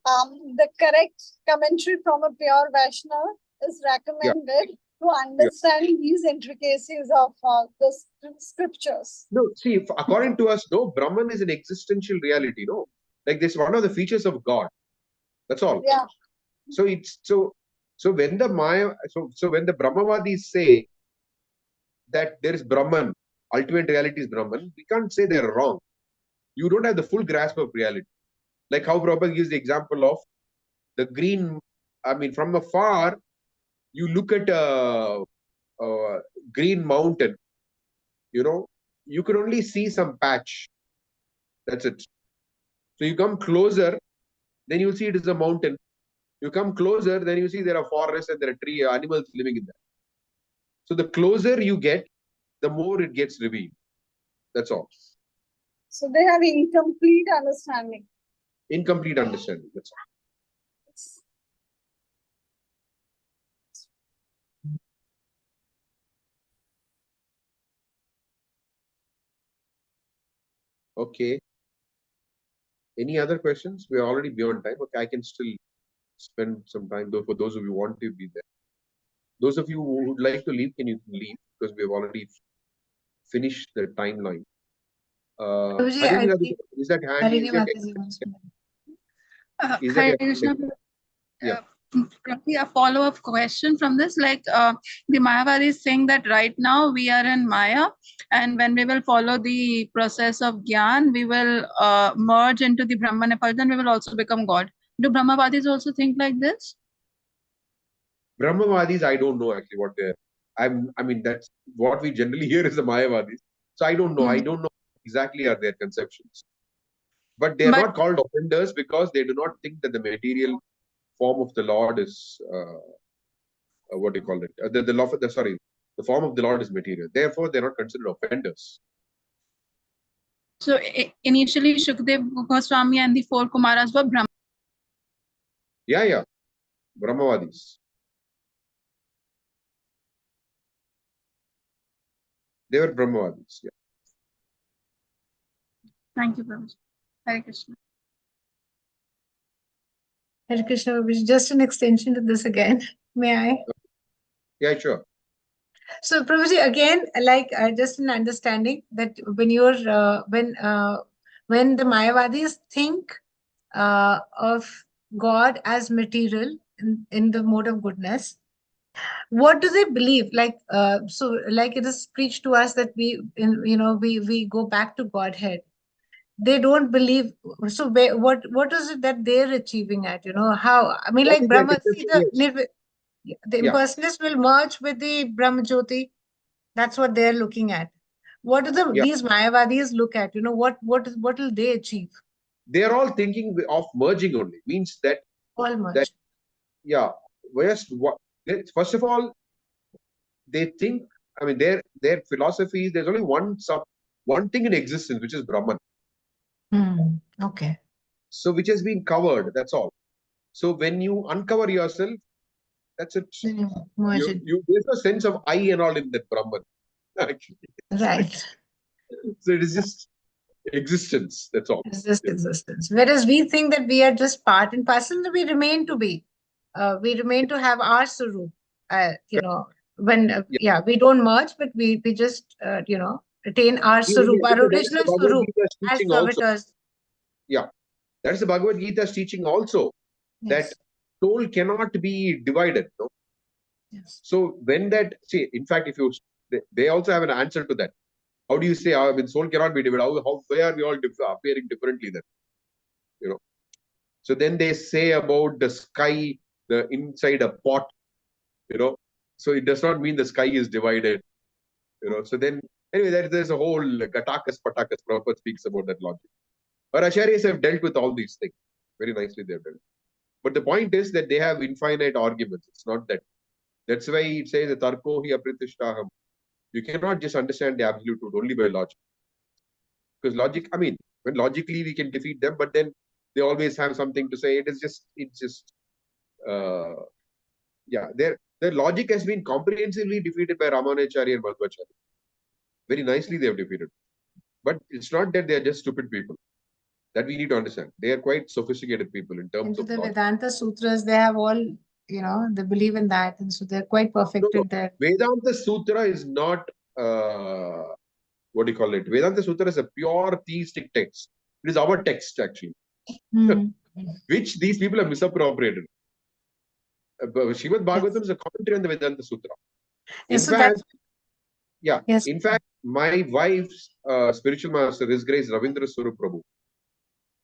The correct commentary from a pure Vaishnava is recommended to understand these intricacies of the scriptures. No, see, according to us, no, Brahman is an existential reality. No, like this, one of the features of God. That's all. Yeah. So it's so when the Maya, so when the Brahmavadis say that there is Brahman, ultimate reality is Brahman, we can't say they're wrong. You don't have the full grasp of reality. Like how Prabhupada gives the example of the green. I mean, from afar, you look at a green mountain. You can only see some patch. That's it. So you come closer, then you see it is a mountain. You come closer, then you see there are forests and there are tree animals living in there. So the closer you get, the more it gets revealed. That's all. So they have incomplete understanding. Incomplete understanding. That's all. Okay. Any other questions? We're already beyond time. Okay, I can still spend some time though for those of you who want to be there. Those of you who would like to leave, can you leave because we have already finished the timeline. Prabhuji, I I think think is that hand? Harini Is that Mataji wants to know. is that Hare Krishna. Yeah. Probably a follow-up question from this, like the Mayavadi is saying that right now we are in Maya, and when we will follow the process of Gyan, we will merge into the Brahman, then we will also become God. Do Brahmavadis also think like this? Brahmavadis, I don't know actually what they're. I mean, that's what we generally hear is the Mayavadis. So I don't know. I don't know exactly are their conceptions. But they are not called offenders because they do not think that the material form of the Lord is what do you call it? The form of the Lord is material. Therefore, they're not considered offenders. So initially, Shukdev Goswami and the four Kumaras were Brahma. Yeah. Brahmavadis. They were Brahmavadis. Yeah. Thank you, Prabhuji. Hare Krishna. Hare Krishna, Prabhuji, just an extension to this again. May I? Yeah, sure. So, Prabhuji, again, like just an understanding that when you're when the Mayavadis think of God as material in the mode of goodness, what do they believe? Like like it is preached to us that we go back to Godhead. They don't believe. So, what is it that they're achieving at? How? I mean, What like is their Brahma, see conception? the impersonalists will merge with the Brahma Jyoti. That's what they're looking at. What do these Mayavadis look at? What will they achieve? They are all thinking of merging only. Means that All merge. First of all, they think. I mean, their philosophy. There's only one thing in existence, which is Brahman. Okay. So which has been covered. That's all. So when you uncover yourself, that's it. Merge it. There's no sense of I and all in that Brahman. Actually. Right. So it is just existence. That's all. It's just existence. Whereas we think that we are just part and parcel, we remain to be. We remain to have our Sarup. When we don't merge, but we just retain our Sarup, our original Sarup as servitors. Yeah, that's the Bhagavad Gita's teaching also. That soul cannot be divided. No? Yes. So when in fact, if they also have an answer to that. How do you say, I mean, soul cannot be divided? Why are we all appearing differently then? So then they say about the sky, the inside a pot, So it does not mean the sky is divided, So then, anyway, there's a whole Gatakas Patakas. Prabhupada speaks about that logic. But Acharyas have dealt with all these things. Very nicely they've dealt. But the point is that they have infinite arguments. It's not that. That's why it says that Tarko hi aprithishtaham. You cannot just understand the absolute truth only by logic. Because logic, I mean, when logically we can defeat them, but then they always have something to say. Their logic has been comprehensively defeated by Ramanacharya and Madhvacharya. Very nicely they have defeated. But it's not that they are just stupid people. That we need to understand. They are quite sophisticated people in terms of the logic. Vedanta Sutras, they have all, they believe in that. And so they're quite perfected there. Vedanta Sutra is not, what do you call it? Vedanta Sutra is a pure theistic text. It is our text, actually. Which these people have misappropriated. Srimad Bhagavatam is a commentary on the Vedanta Sutra. In fact, my wife's spiritual master, His Grace Ravindra Swarup Prabhu,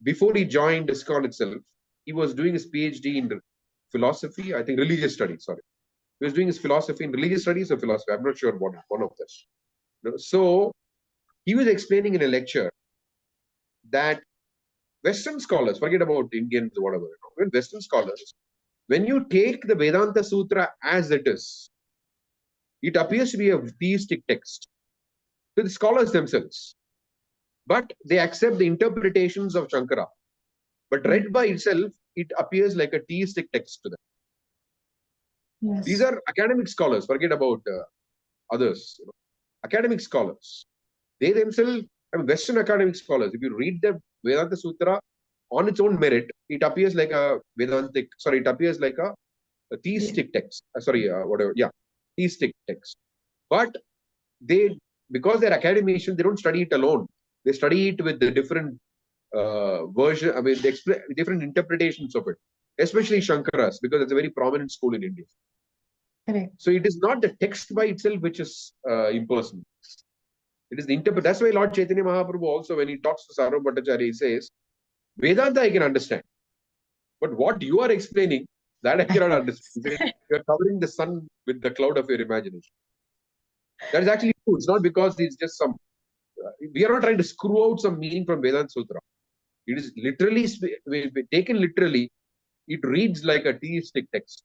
before he joined ISKCON itself, he was doing his PhD in philosophy, I think religious studies, sorry. He was doing his philosophy in religious studies or philosophy. I'm not sure what one of this. So he was explaining in a lecture that Western scholars, forget about Indians or whatever, Western scholars When you take the Vedanta Sutra as it is, it appears to be a theistic text to the scholars themselves. But they accept the interpretations of Shankara. But read by itself, it appears like a theistic text to them. Yes. These are academic scholars, forget about others. Academic scholars. They themselves, Western academic scholars, if you read the Vedanta Sutra on its own merit, it appears like a Vedantic, it appears like a theistic text. Theistic text. But because they're academicians, they don't study it alone. They study it with the different different interpretations of it, especially Shankara's, because it's a very prominent school in India. Correct. So it is not the text by itself which is impersonal. It is the interpret. That's why Lord Chaitanya Mahaprabhu also, when he talks to Sarva Bhattacharya, he says, Vedanta I can understand. But what you are explaining, that I cannot understand. You are covering the sun with the cloud of your imagination. That is actually true. It's not because it's just some. We are not trying to screw out some meaning from Vedanta Sutra. It is literally taken literally. It reads like a theistic text.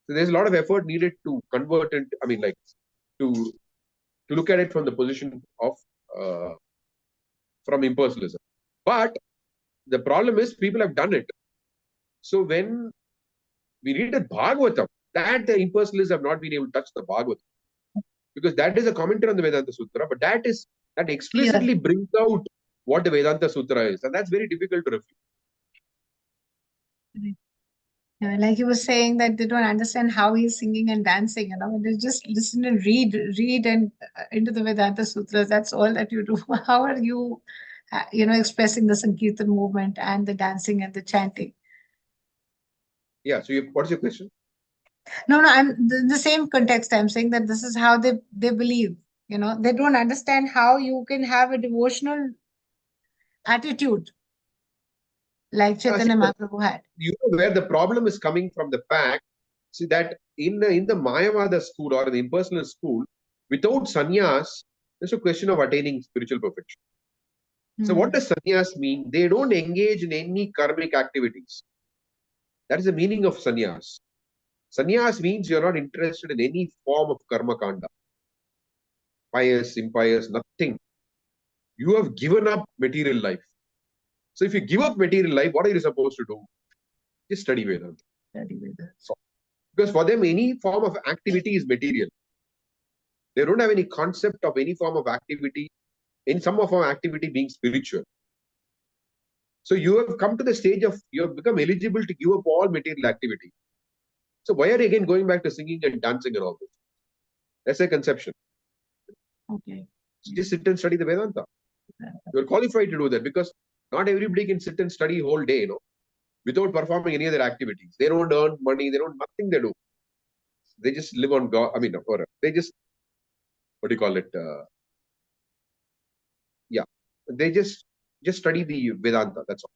So there's a lot of effort needed to convert it. To look at it from the position of from impersonalism. But the problem is people have done it. So when we read the Bhagavatam, that the impersonalists have not been able to touch the Bhagavatam, because that is a commentary on the Vedanta Sutra, but that explicitly brings out what the Vedanta Sutra is, and that's very difficult to refute. Yeah, like you were saying that they don't understand how he's singing and dancing, they just listen and read and into the Vedanta Sutras. That's all that you do. How are you, expressing the Sankirtan movement and the dancing and the chanting? Yeah. So what's your question? No, I'm the same context. I'm saying that this is how they believe. They don't understand how you can have a devotional attitude like Chaitanya Mahaprabhu had. You know where the problem is coming from, the fact, see, that in the Mayavada school or the impersonal school, without sannyas, there's a question of attaining spiritual perfection. So what does sannyas mean? They don't engage in any karmic activities. That is the meaning of sannyas. Sannyas means you're not interested in any form of karma kanda. Pious, impious, nothing. You have given up material life. So if you give up material life, what are you supposed to do? Just study Vedanta. Because for them, any form of activity is material. They don't have any concept of any form of activity, in some form of activity being spiritual. So you have come to the stage of, you have become eligible to give up all material activity. So why are you again going back to singing and dancing and all this? That's a conception. Okay. So just sit and study the Vedanta. You're qualified to do that, because not everybody can sit and study whole day, without performing any other activities. They don't earn money. They don't, nothing they do. They just live on God. Or they just, what do you call it? They just study the Vedanta. That's all.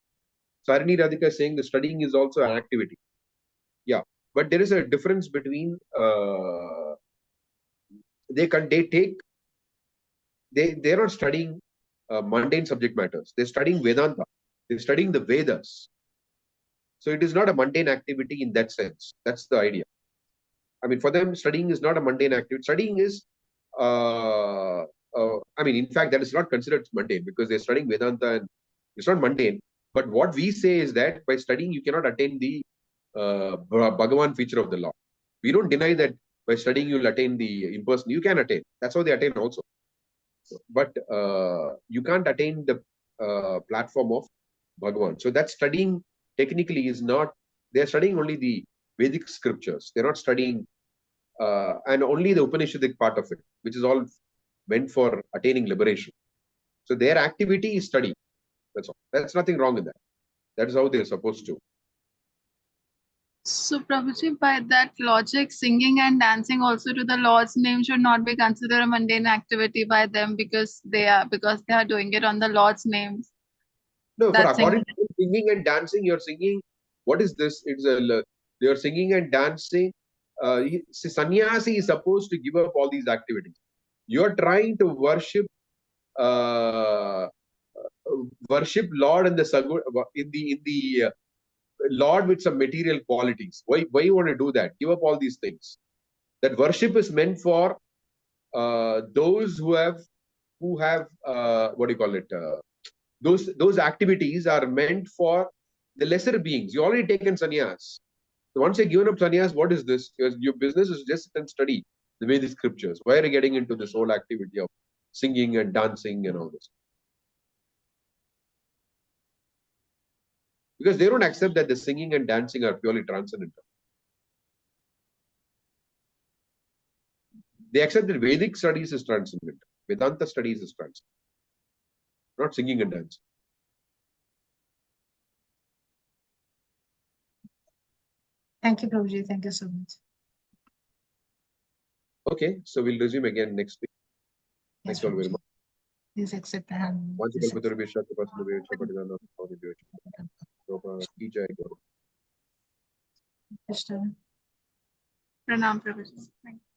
So Harini Radhika is saying the studying is also an activity. Yeah, but there is a difference between they're not studying mundane subject matters. They're studying Vedanta. They're studying the Vedas. So it is not a mundane activity in that sense. That's the idea. For them, studying is not a mundane activity. Studying is, in fact, that is not considered mundane, because they're studying Vedanta and it's not mundane. But what we say is that by studying, you cannot attain the Bhagavan feature of the law. We don't deny that by studying, you'll attain the impersonal. You can attain. That's how they attain also. But you can't attain the platform of Bhagavan. So that studying technically is not, they're studying only the Vedic scriptures. They're not studying and only the Upanishadic part of it, which is all meant for attaining liberation. So their activity is study. That's all. That's nothing wrong in that. That is how they're supposed to. So, Prabhuji, by that logic, singing and dancing also to the Lord's name should not be considered a mundane activity by them, because they are doing it on the Lord's name. No, for according to singing and dancing, you're singing. What is this? You're singing and dancing. Sannyasi is supposed to give up all these activities. You're trying to worship Lord in the Lord with some material qualities. Why you want to do that? Give up all these things. That worship is meant for those who have what do you call it? Those activities are meant for the lesser beings. You already taken sannyas. So once you've given up sannyas, what is this? Your business is just sit and study the Vedic scriptures. Why are you getting into this whole activity of singing and dancing and all this? Because they don't accept that the singing and dancing are purely transcendental. They accept that Vedic studies is transcendental. Vedanta studies is transcendental. Not singing and dancing. Thank you, Prabhuji. Thank you so much. Okay, so we'll resume again next week. Yes, Thank you all very Prabhuji. much. Please accept the hand. Once again, Krishna. Pranam Prabhuji. Thank you.